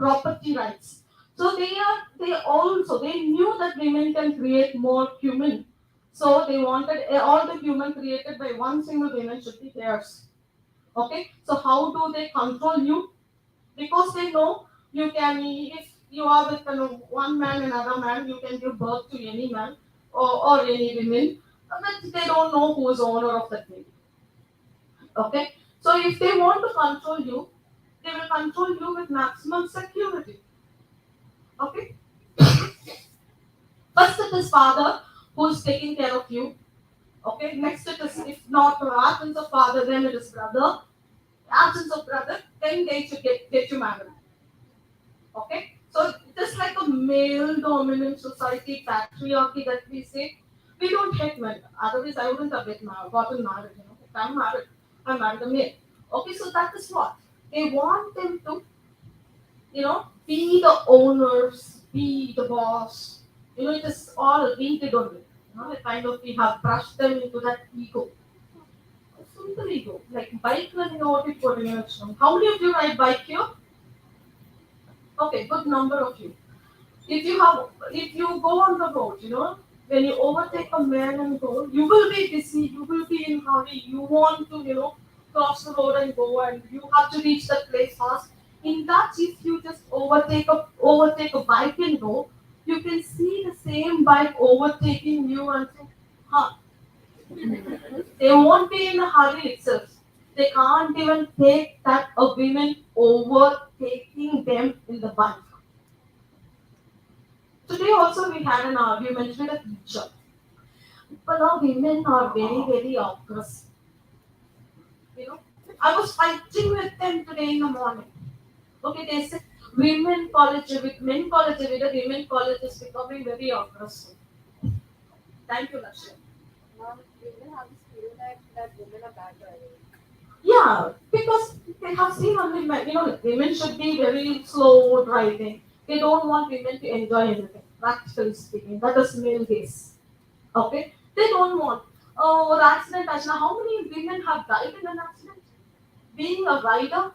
property rights. So they also they knew that women can create more human. So they wanted all the human created by one single woman should be theirs. Okay. So how do they control you? Because they know you can, if you are with one man and another man, you can give birth to any man or any women, but they don't know who is owner of that baby. Okay. So if they want to control you, they will control you with maximum security. Okay. First it is father who is taking care of you. Okay. Next it is, if not absence of father, then it is brother. Absence of brother, then they should get you married. Okay. So just like a male dominant society patriarchy that we say, we don't hate men. Otherwise I wouldn't have gotten married. If I'm married, I'm married a male. Okay, so that is what. They want them to, be the owners, be the boss. It is all painted only. Kind of we have brushed them into that ego. Simple ego. Like bike running over before you. How many of you ride bike here? Okay, good number of you. If you go on the road, when you overtake a man and go, you will be busy, you will be in hurry, you want to, cross the road and go, and you have to reach that place fast. In that, if you just overtake a bike and go, you can see the same bike overtaking you and say, huh, they won't be in a hurry itself. They can't even take that a women overtaking them in the bike. Today also we had an argument with a teacher. But now women are very, very aggressive. You know, I was fighting with them today in the morning. Okay, they said men college with the women college is becoming very aggressive. Thank you, Lakshmi. Now women have this feel that women are bad driving. Yeah, because they have seen only men. Women should be very slow driving. They don't want women to enjoy anything. Practically speaking, that is male gaze. Okay, they don't want. Oh, accident, Ashna. How many women have died in an accident? Being a rider,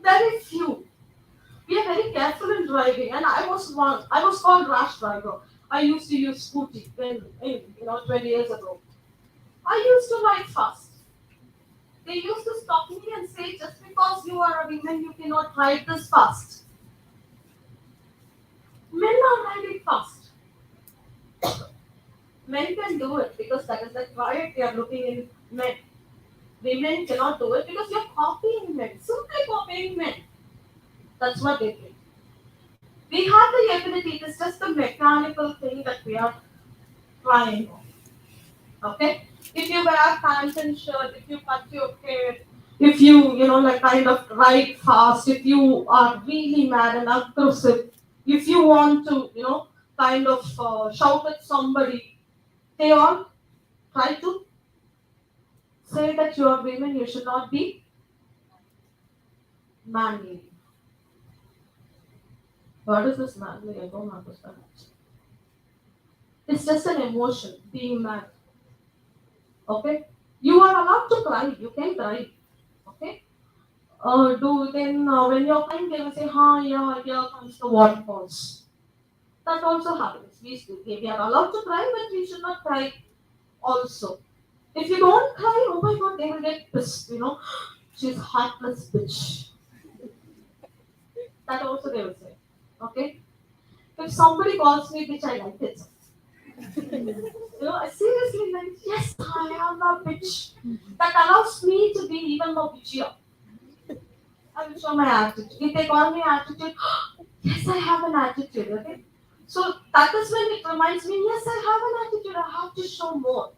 very few. We are very careful in driving, and I was one. I was called rash driver. I used to use scooty when 20 years ago. I used to ride fast. They used to stop me and say, just because you are a woman, you cannot ride this fast. Men are riding fast. Men can do it because that is the quiet they are looking in men. Women cannot do it because you're copying men, simply copying men. That's what they think. We have the ability, it is just the mechanical thing that we are trying. Okay? If you wear pants and shirt, if you cut your hair, if you, like kind of ride fast, if you are really mad and aggressive, if you want to, kind of shout at somebody, they all try to say that you are women, you should not be manly. What is this manly? I don't understand. It's just an emotion, being mad. Okay? You are allowed to cry. You can cry. Okay? Do then when you're crying, they will say, yeah, here comes the waterfalls. That also happens. We are allowed to cry, but we should not cry also. If you don't cry, oh my god, they will get pissed, She's heartless bitch. That also they will say. Okay? If somebody calls me bitch, I like it. I seriously like, yes, I am a bitch. That allows me to be even more bitchier. I will show my attitude. If they call me attitude, yes, I have an attitude, okay? So that is when it reminds me, yes, I have an attitude, I have to show more.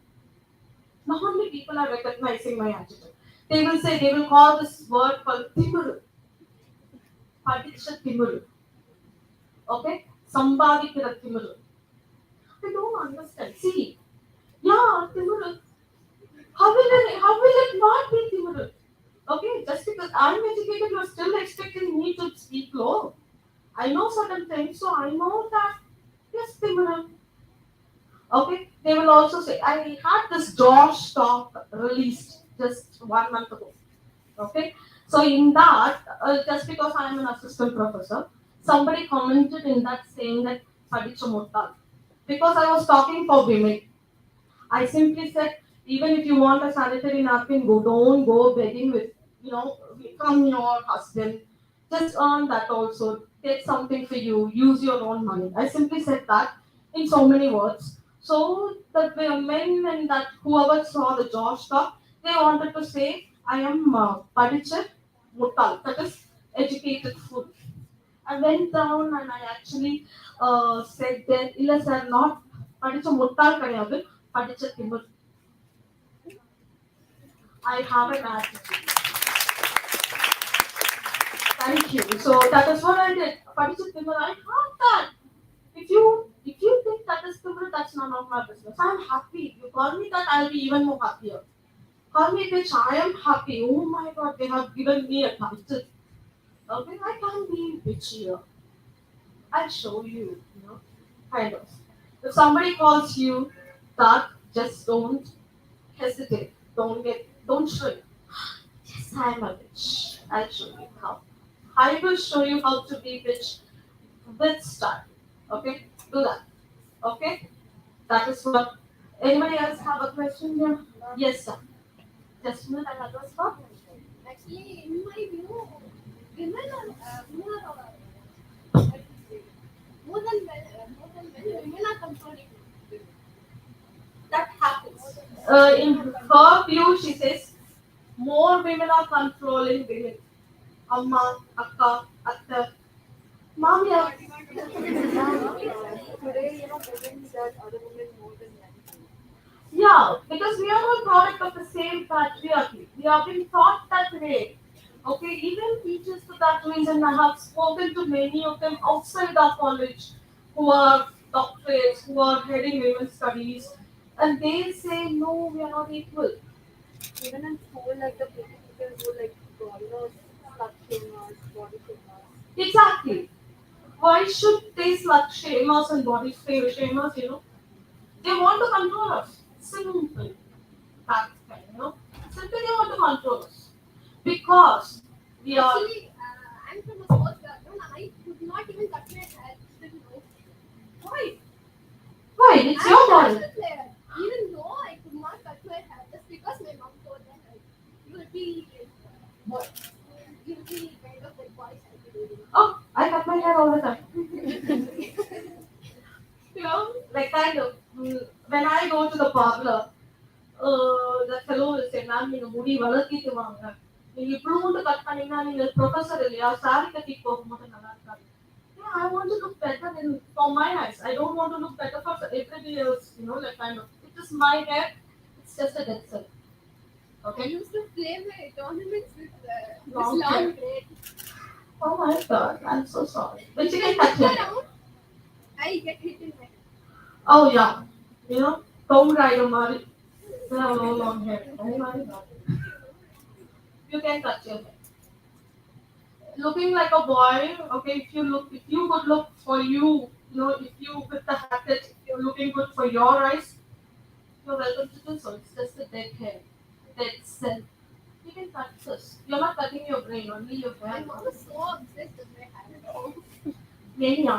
Not only people are recognizing my attitude. They will call this word called timuru, padicha timuru, okay? Sambhavikira timuru. I don't understand. See, yeah, timuru. How will it not be timuru? Okay, just because I'm educated, you're still expecting me to speak low. I know certain things, so I know that yes, timuru. Okay, they will also say, I had this Josh talk released just 1 month ago. Okay, so in that, just because I am an assistant professor, somebody commented in that saying that Padicha Muttal. Because I was talking for women, I simply said, even if you want a sanitary napkin, don't go begging with, from your husband. Just earn that also. Take something for you. Use your own money. I simply said that in so many words. So that the men and that whoever saw the Josh talk, they wanted to say, I am Padichat Muttal. That is educated fool. I went down and I actually said that, இல்ல sir, not படிச்ச முட்டாள் கிடையாது படிச்ச திமிர். I have an attitude. Thank you. So that is what I did. படிச்ச திமிர், I have that. If you think that is timid, that's none of my business. I'm happy. You call me that, I'll be even more happier. Call me bitch, I am happy. Oh my god, they have given me a title. Okay, I can be bitchier. I'll show you, kind of. If somebody calls you that, just don't hesitate. Don't shrink. Yes, I'm a bitch. I'll show you how. I will show you how to be bitch with style. Okay? Do that. Okay? That is what. Anybody else have a question here? Yes, sir. Just a minute, I have a spot. Actually, in my view, women are more than men, women are controlling. That happens. In her view, she says more women are controlling women. Amma, Akka, Atta, Mamiya. Today, women judge other women more than men. Yeah, because we are all product of the same patriarchy. We have been taught that way. Okay, even teachers for that reason, I have spoken to many of them outside our college who are doctorates, who are heading women's studies, and they say, no, we are not equal. Even in school, like the people who like call us slut shamers, body shamers. Exactly. Why should they slut shame us and shame us, They want to control us. Simple. That Simply they want to control us. Because we are. Actually, I'm from a sports background. I could not even cut my hair. Still no. Why? Why? It's I'm your a body. national player. Even though I could not cut my hair, just because my mom told that you will be what? You will be kind of like boys. Oh, I cut my hair all the time. Like kind of. When I go to the parlor, the fellow will say, ma'am, நீங்க முடி வளர்த்திட்டு வாங்க. நீங்க இவ்வளவு cut பண்ணீங்கன்னா நீங்க professor இல்லையா sorry கட்டிட்டு போகும்போது நல்லா இருக்காது. Yeah, I want to look better for my eyes. I don't want to look better for everybody else, like kind of. It is my hair. It's just a dead cell. I Okay. used to play my tournaments with Long this long hair. braid. Oh my god, I'm so sorry. But you If can I cut turn your hair. around, I get hit in my head. Oh yeah. Tom Rider Mari. They have no long hair. Oh my god. You can cut your hair. Looking like a boy, okay, if you could look for you, if you with the haircut, if you're looking good for your eyes, you're welcome to do so. It's just a dead hair. Dead cell. You can cut this. You're not cutting your brain, only your My hair. mom is so obsessed with my hair. Mania.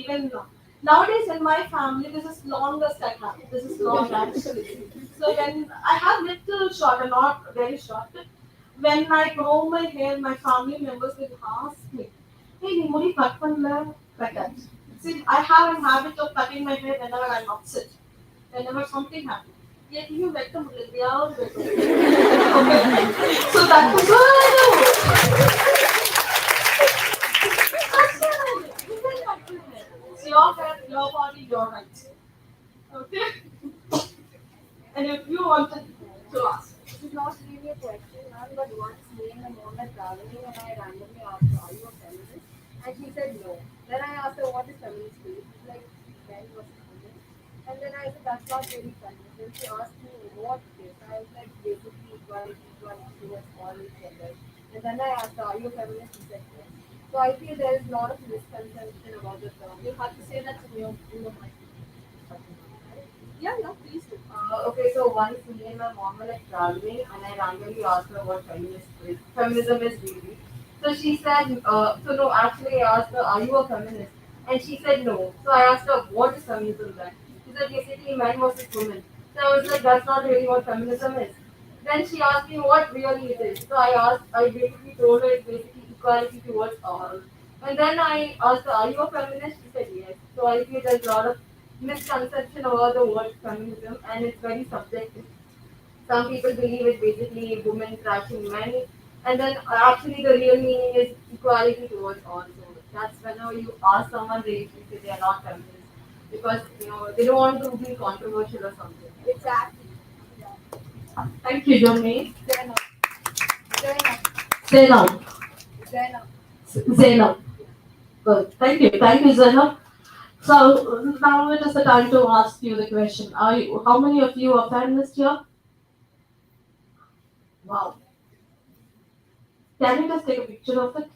Even now. Nowadays in my family, this is longest I have. This is long actually. So when I have little short, not very short. When I grow my hair, my family members will ask me, "Hey, நீ முடி cut பண்ணல?" like that. See, I have a habit of cutting my hair whenever I'm upset, whenever something happens. Yet you met them okay. So that was what I do. That's what I do. You can cut your hair. It's your hair, your body, your rights. Okay? And if you wanted to ask. This is not really a question, ma'am, but once me and my mom were traveling and I randomly asked her, are you a feminist? And she said no. Then I asked her, what is feminist to you? She's like, then was feminist. And then I said, that's not really feminist. Then she asked me, what is? I was like, basically equality towards all genders. And then I asked her, are you a feminist? She said yes. So I feel there is a lot of misconception about the term. You have to say that to me in your mind. Yeah, yeah, please do. Okay, so once me and my mom were like traveling, and I randomly asked her what feminism is really. So she said, so no, actually I asked her, are you a feminist? And she said no. So I asked her, what is feminism then? She said basically men versus women. So I was like, that's not really what feminism is. Then she asked me what really it is. So I basically told her it's basically equality towards all. And then I asked her, are you a feminist? She said yes. So I feel there's a lot of misconception about the word feminism and it's very subjective. Some people believe it's basically women crashing men, and then actually the real meaning is equality towards all. So that's whenever you ask someone, they usually say they are not feminist because they don't want to be controversial or something. Exactly. Yeah. Thank you, your name. Zainab. Zainab. Zainab. Zainab. Zainab. Good. Thank you, Zainab. So now it is the time to ask you the question. How many of you are feminists here? Wow. Can you just take a picture of it?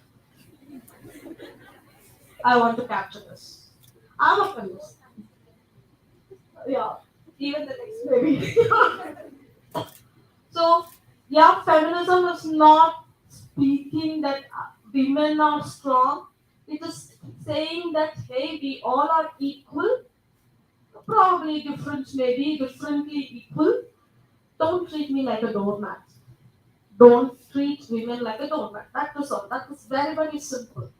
I want to capture this. I'm a feminist. Yeah. Even the next baby. So, yeah, feminism is not speaking that women are strong. It is saying that hey, we all are equal, probably different, maybe differently equal. Don't treat me like a doormat. Don't treat women like a doormat. That is all. That is very, very simple.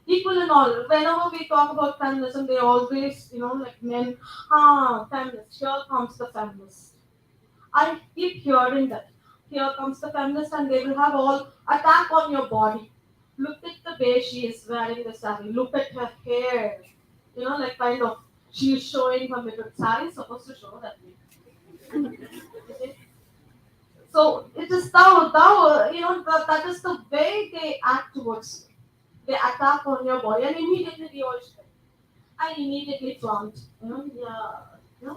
Equal in all. Whenever we talk about feminism, they always, like men, feminist, here comes the feminist. I keep hearing that. Here comes the feminist, and they will have all attack on your body. Look at the way she is wearing the sari. Look at her hair. Like kind of she is showing her middle. Sari is supposed to show that way. Okay? So it is thou, that is the way they act towards you. They attack on your body, and immediately we all shake. I immediately flaunt. Yeah,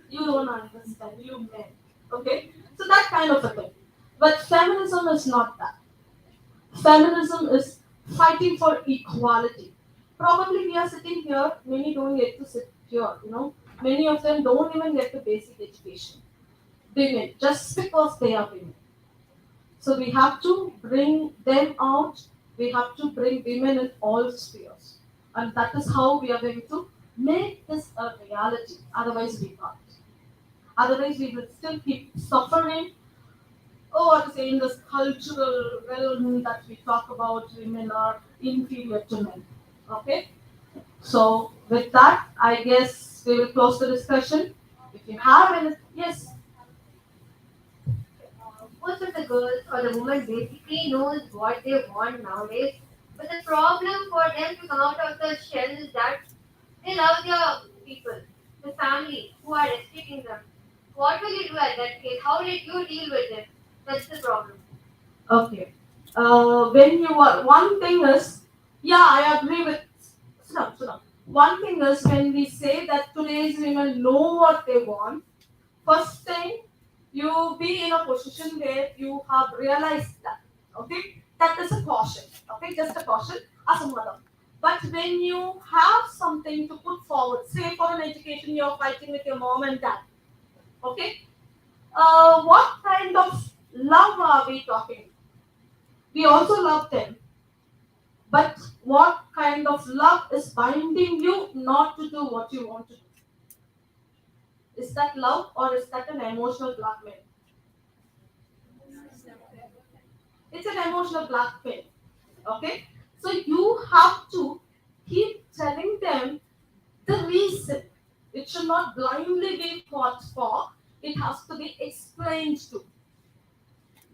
you don't understand, you men. Okay, so that kind of a thing. But feminism is not that. Feminism is fighting for equality. Probably we are sitting here, many don't get to sit here, Many of them don't even get the basic education. Women, just because they are women. So we have to bring them out. We have to bring women in all spheres. And that is how we are going to make this a reality. Otherwise, we can't. Otherwise, we will still keep suffering. Oh, what to say, in this cultural realm that we talk about, women are inferior to men. Okay? So, with that, I guess we will close the discussion. If you have any, yes, Most of the girls or the women basically knows what they want nowadays. But the problem for them to come out of the shell is that they love their people, the family who are restricting them. What will you do at that case? How did you deal with it? That's the problem. okay. When you are, one thing is, yeah, I agree with, sit down. One thing is when we say that today's women know what they want, first thing, you be in a position where you have realized that. Okay, that is a caution. Okay, just a caution as a mother. But when you have something to put forward, say for an education, you're fighting with your mom and dad. Okay, what kind of love are we talking? We also love them, but what kind of love is binding you not to do what you want to do? Is that love or is that an emotional blackmail? It's an emotional blackmail. Okay? So you have to keep telling them the reason. It should not blindly be fought for. It has to be explained to.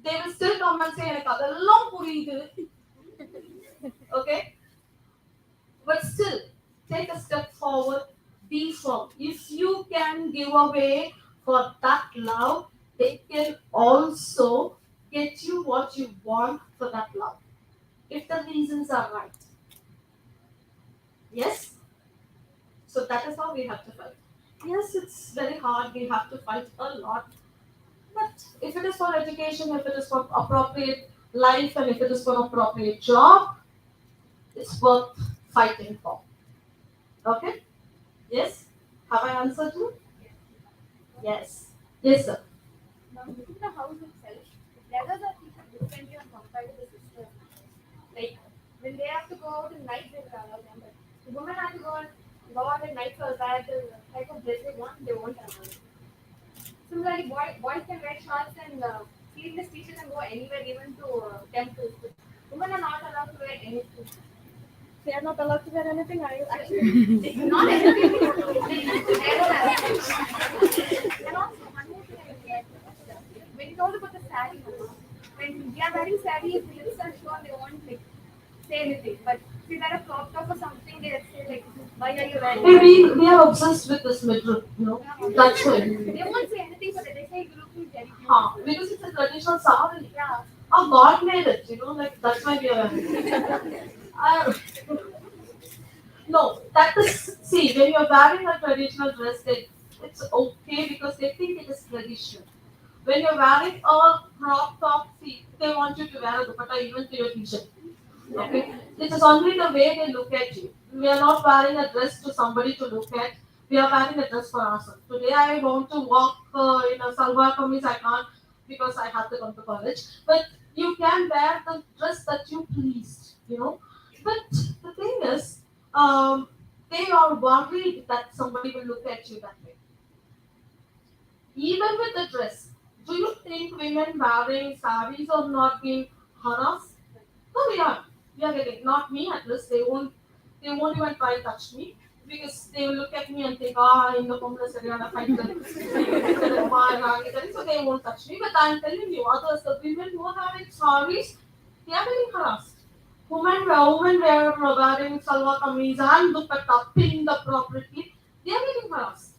They will still come and say, "எனக்கு அதெல்லாம் புரியுது." Okay? But still, take a step forward, be firm. If you can give away for that love, they can also get you what you want for that love. If the reasons are right. Yes? So that is how we have to fight. Yes, it's very hard, we have to fight a lot. But if it is for education, if it is for appropriate life, and if it is for appropriate job, it's worth fighting for. Okay? Yes? Have I answered you? Yes. Yes, sir. Now, within the house itself, the brothers are treated differently when compared to the sisters. Like, when they have to go out at night, they will allow them. But the women have to go out at night for that type of dress they want, they won't allow it. Similarly, boys can wear shorts and sleeveless t-shirts and go anywhere, even to temples. But women are not allowed to wear anything. They are not allowed to wear anything, are you? Actually, not anything. They don't have. And also, one more thing I would like to ask. When you told about the saree, when we are wearing saree, if the lips are shown, they won't like say anything. But if you wear a crop top or something, they say like, why are you wearing Hey, that? we are obsessed with this midriff, you know. That's why. They won't say anything for it. They say you look very Huh, beautiful. because it's a traditional sari. Yeah. Oh, God made it, you know, like that's why we are wearing it. Uh, no, that is, see, when you're wearing a traditional dress, it's okay because they think it is traditional. When you're wearing a crop top, see, they want you to wear a dupatta even to your t-shirt. Okay, it is only the way they look at you. We are not wearing a dress to somebody to look at. We are wearing a dress for ourselves. Today I want to walk in a salwar kameez. I can't because I have to come to college. But you can wear the dress that you pleased. You know. But the thing is, they are worried that somebody will look at you that way. Even with the dress, do you think women wearing saris are not being harassed? No, we are. We are getting. Not me at least. They won't even try to touch me because they will look at me and think, ah, in the homeless area, I fight them. So they won't touch me. But I'm telling you, others, the women who are having saris, they are getting harassed. Women wearing salwar kameez and dupatta pinned appropriately, they are getting harassed.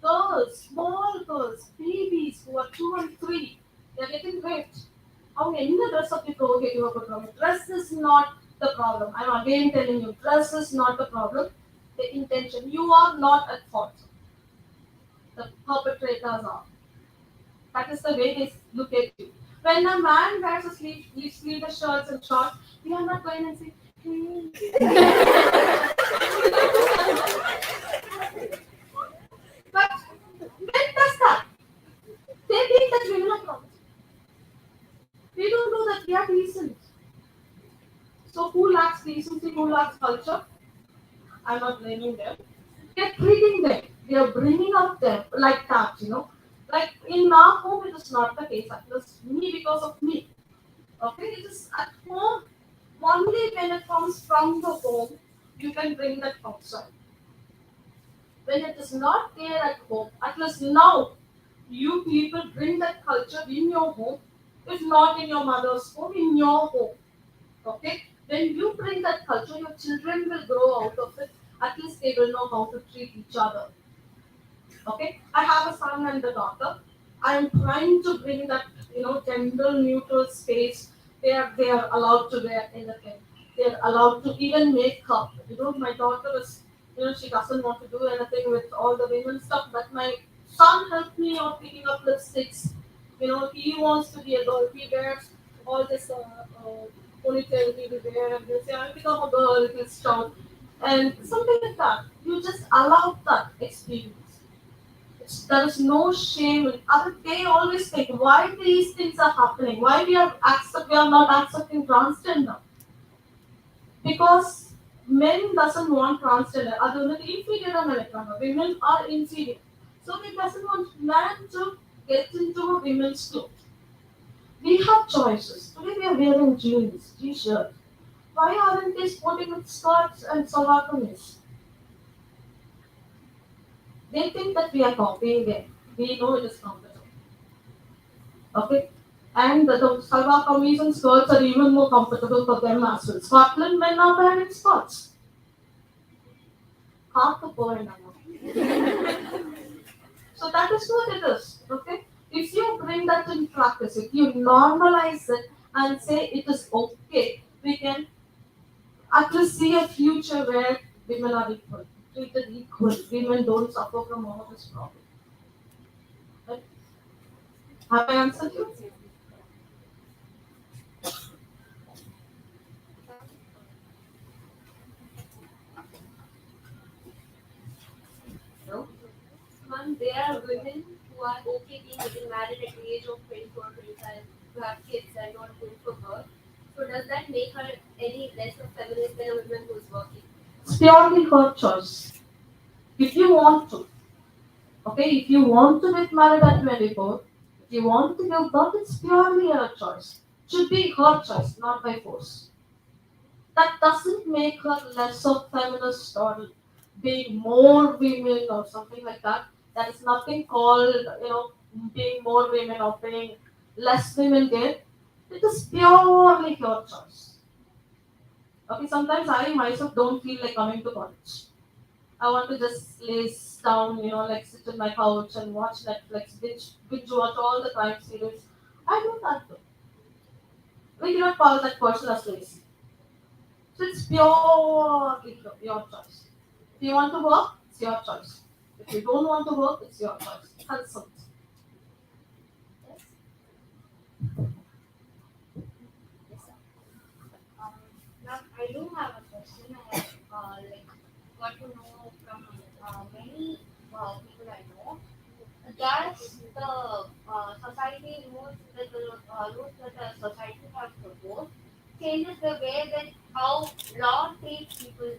Girls, small girls, babies who are 2 and 3, they are getting raped. அவங்க என்ன dress அப்படி ப்ரோகேட்டிவா பண்றாங்க? Dress is not the problem. I'm again telling you, dress is not the problem. The intention. You are not at fault. The perpetrators are. That is the way they look at you. When a man wears a sleeveless shirts and shorts, we are not going and say, hey. But when does that? They think that women are proud. We don't know that we are decent. So who lacks decency, who lacks culture? I'm not blaming them. They're treating them. They are bringing up them like that, you know. Like in our home, it is not the case. It is me because of me. Okay, it is at home. Only when it comes from the home, you can bring that outside. When it is not there at home, at least now, you people bring that culture in your home. If not in your mother's home, in your home. Okay? When you bring that culture, your children will grow out of it. At least they will know how to treat each other. Okay? I have a son and a daughter. I am trying to bring that, gender neutral space. They are allowed to wear anything. They are allowed to even make up. My daughter is, she doesn't want to do anything with all the women stuff, but my son helped me out picking up lipsticks. He wants to be a girl. He wears all this ponytail he will wear and they say, I'll become a girl, it will stop. And something like that. You just allow that experience. There is no shame. They always think why these things are happening, why we are not accepting transgender. Because men doesn't want transgender. Other inferior American. Women are inferior. So he doesn't want man to get into a women's clothes. We have choices. Today we are wearing jeans, t-shirt. Why aren't they sporting with skirts and salwar kameez? They think that we are copying them. We know it is comfortable. Okay? And the salwar kameez and skirts are even more comfortable for them as well. Scotland men are wearing skirts. Half the point, so that is what it is. Okay? If you bring that in practice, if you normalize it and say it is okay, we can at least see a future where women are equal, treated equal. Women don't suffer from all this problem. Right? Have I answered you? No? Ma'am, there are women who are okay being getting married at the age of 24, 25, who have kids and not going for work. So does that make her any less of feminist than a woman who is working? It's purely her choice. If you want to, okay, if you want to get married at 24, if you want to give birth, it's purely her choice. Should be her choice, not by force. That doesn't make her less of feminist or being more women or something like that. That is nothing called, being more women or being less women get. It is purely your choice. Okay, sometimes I myself don't feel like coming to college. I want to just lay down, like sit on my couch and watch Netflix, binge watch all the crime series. I do that though. We cannot call that person as lazy. So it's purely your choice. If you want to work, it's your choice. If you don't want to work, it's your choice. Consult. Yes. Yes, sir. Um, Ma'am, I do have a question. I have got to know from many people I know. Does the society rules that the society has proposed changes the way that how law treats people?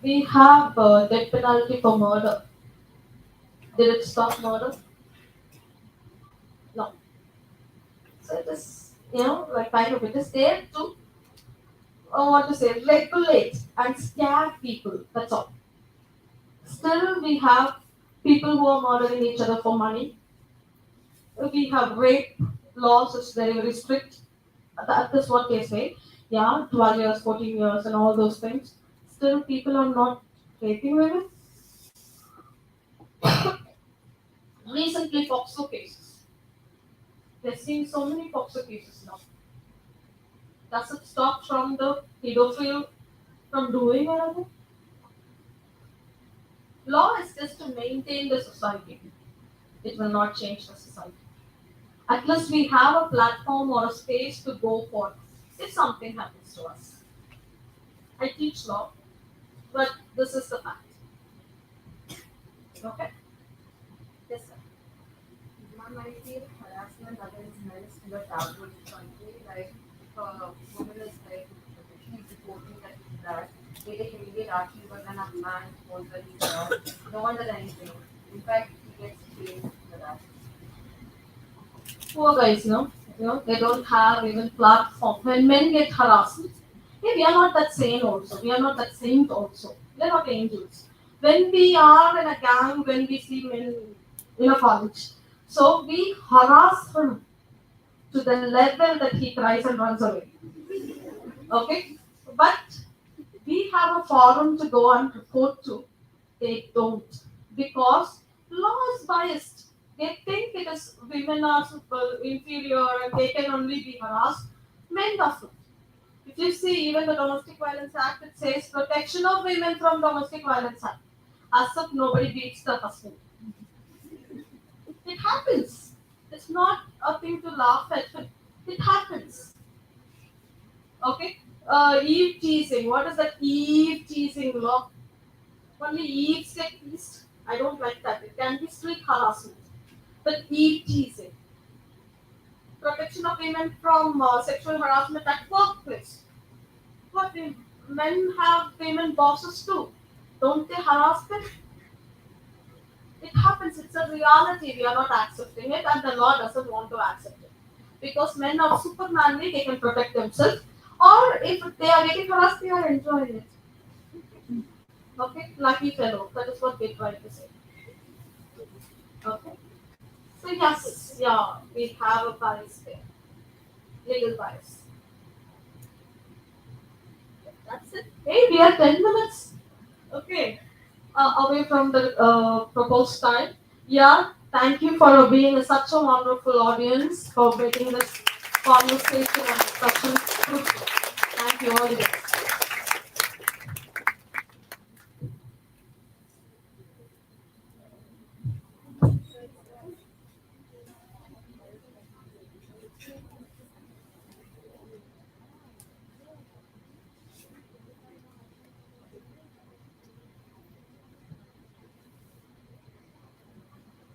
We have death penalty for murder. Did it stop murder? No. So it is, like kind of it is there to, what to say, regulate and scare people. That's all. Still, we have people who are murdering each other for money. We have rape laws, it's very, very strict. That is what they say. Yeah, 12 years, 14 years, and all those things. Still, people are not raping women. Recently, FOXO cases. We're seeing so many FOXO cases now. Does it stop from the pedophile from doing anything? Law is just to maintain the society. It will not change the society. At least we have a platform or a space to go for if something happens to us. I teach law, but this is the fact. Okay? Yes, sir. Ma'am, I feel harassment against men is still a taboo in the country. Like, if a woman is like, she's reporting that they get immediate action, but then a man was very no one does anything. In fact, he gets blamed for that. Poor guys, they don't have even platform. When men get harassed, hey, we are not that sane also. We are not that saint also. We are not angels. When we are in a gang, when we see men in a college, so we harass him to the level that he cries and runs away. Okay? But we have a forum to go and report to. They don't. Because law is biased. They think it is women are super inferior and they can only be harassed. Men doesn't. If you see even the Domestic Violence Act, it says protection of women from Domestic Violence Act. As if nobody beats the husband. It happens. It's not a thing to laugh at. It happens. Okay? Eve teasing. What is that Eve teasing law? Only Eve said teased. I don't like that. It can be strict harassment. But Eve teasing. Protection of women from sexual harassment at workplace. What if men have women bosses too? Don't they harass them? It happens. It's a reality. We are not accepting it, and the law doesn't want to accept it. because men are super manly, they can protect themselves. Or if they are getting harassed, they are enjoying it. Okay, lucky fellow. That is what they try to say. Okay. So yes, yeah, we have a bias there, legal bias. That's it. Hey, we are 10 minutes. Okay, away from the proposed time. Yeah, thank you for being such a wonderful audience for making this conversation and discussion fruitful. Thank you all again.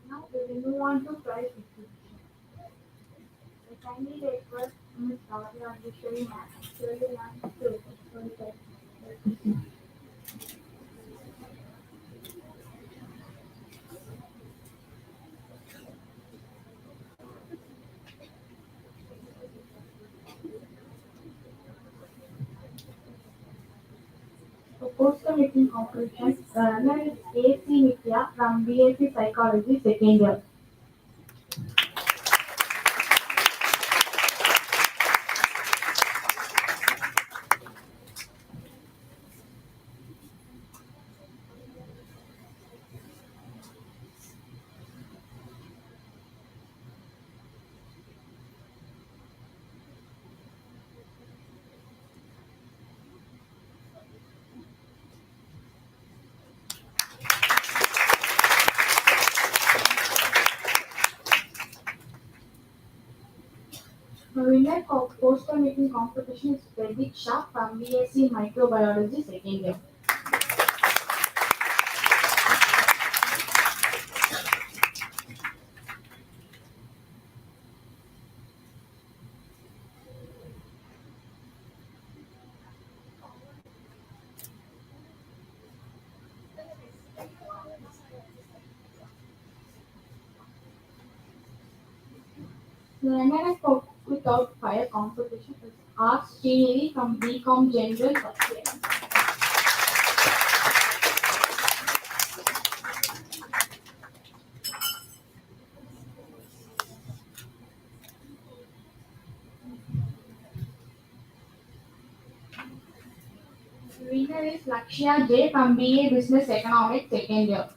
Now we will move on to prize distribution. I kindly request Ms. Raja Auditorium Shirly to for poster making competition. The runner is A.C. Nitya from BSc Psychology second year. The winner of poster making competition is Pradeep Shah from BSc Microbiology second year. The runner of without fire competition is R. Shirly from BCom General first year. The winner is Lakshya J from BA Business Economics second year.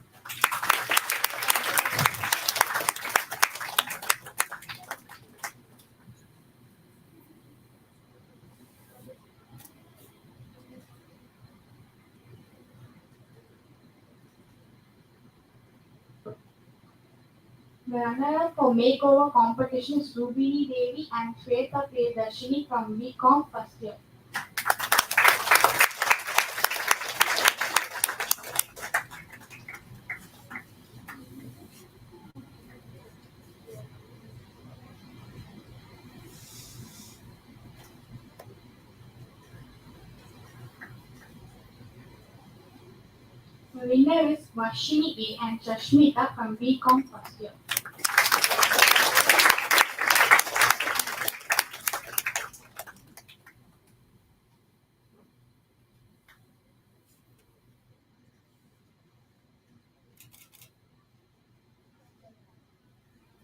The runner-up for makeover competition is Rubini Devi and Shweta Priyadarshini from BCom first year. The winner is Varshini A and Shashmita from BCom first year.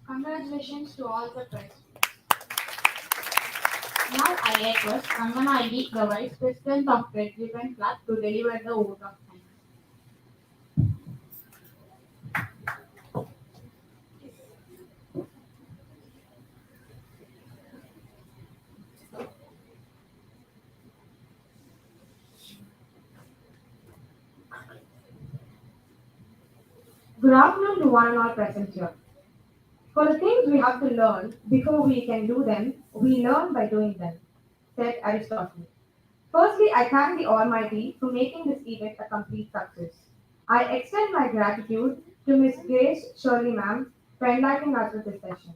Congratulations to all the prizes. Now I request Rangana ID, the Vice President of Red Ribbon Club, to deliver the vote of thanks. Good afternoon to one and all present here. For the things we have to learn before we can do them, we learn by doing them, said Aristotle. Firstly, I thank the Almighty for making this event a complete success. I extend my gratitude to Miss Grace Shirley ma'am for enlightening us with this session.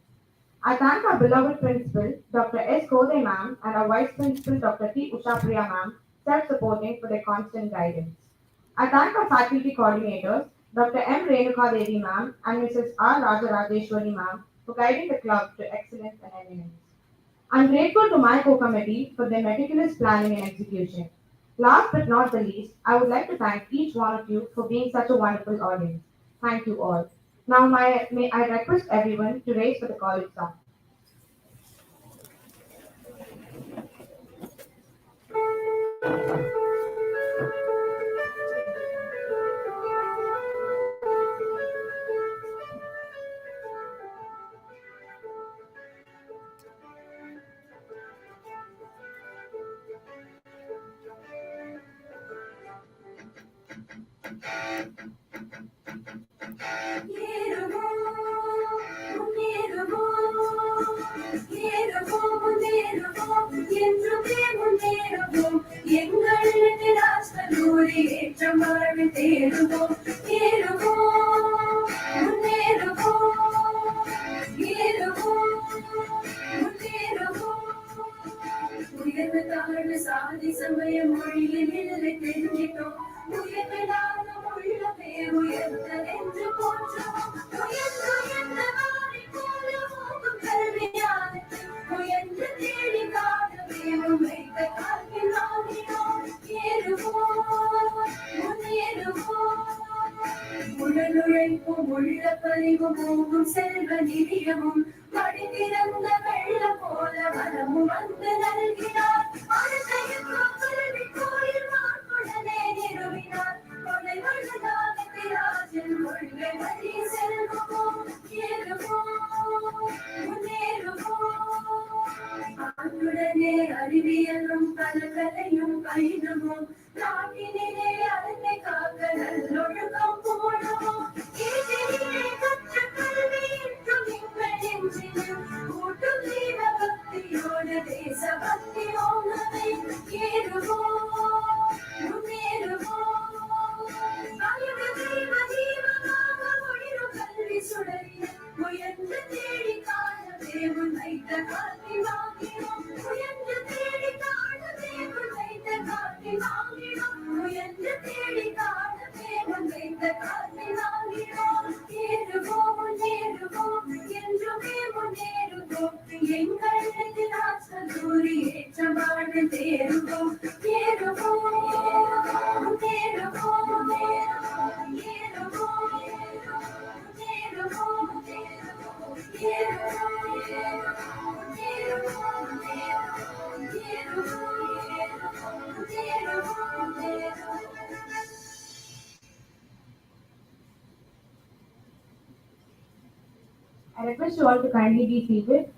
I thank our beloved principal, Dr. S. Kode ma'am, and our vice principal, Dr. T. Usha Priya ma'am, self-supporting for their constant guidance. I thank our faculty coordinators, Dr. M. Renuka Devi ma'am and Mrs. R. Rajarajeshwari ma'am, for guiding the club to excellence and eminence. I'm grateful to my co-committee for their meticulous planning and execution. Last but not the least, I would like to thank each one of you for being such a wonderful audience. Thank you all. Now, may I request everyone to raise for the college song. உயர்வு சாதி சமய மொழியில் இல்லை தெரிஞ்சிட்டோம் உயர்விடாத உள்ளமே உயர்ந்ததென்று போற்றுவோம் உயர்ந்து உயர்ந்த வானை போல போகும் கல்வியான உயர்ந்து தேடி காணவே உமைத்த காற்றில் ஆகினோம் ஏறுவோம் முன்னேறுவோம் உடலுழைப்பும் உள்ள பதிவும் போகும் செல்வ நிதியமும் படித்திறந்த வெள்ளம் போல வரமும் வந்து நல்கினார் அடுத்தையும் கல்வி கோயில் மாற்றுடனே நிறுவினார் கொலை வழுதாக திராஜில் கொள்கை வழி செல்வோம் ஏறுவோம் முன்னேறுவோம் ஆண்டுடனே அறிவியலும் கலகலையும் பயிலுவோம் நாட்டினிலே அருமை காக்க நல்லொழுக்கம் போடுவோம் கீழ்த்திலே கற்ற கல்வி என்றும் எங்கள் நெஞ்சிலும் கூட்டும் தெய்வ பக்தியோடு தேச பக்தியோடு ஏறுவோம் முன்னேறுவோம் அயுத தெய்வ தீபமாக ஒளிரும் கல்வி சுடரில் உயர்ந்து தேடி காணவே உன்னைத்த காட்டி வாங்கினோம் உயர்ந்து தேடி காணவே உன்னைத்த காட்டி வாங்கினோம் உயர்ந்து தேடி காணவே உன்னைத்த காட்டி வாங்கினோம் ஏறுவோம் முன்னேறுவோம் என்றுமே முன்னேறுவோம் எங்கள் கல்லூரி ஏற்ற வாழ்வு தேருவோம் ஏறுவோம் முன்னேறுவோம் ஏறுவோம் I request you all to kindly be seated.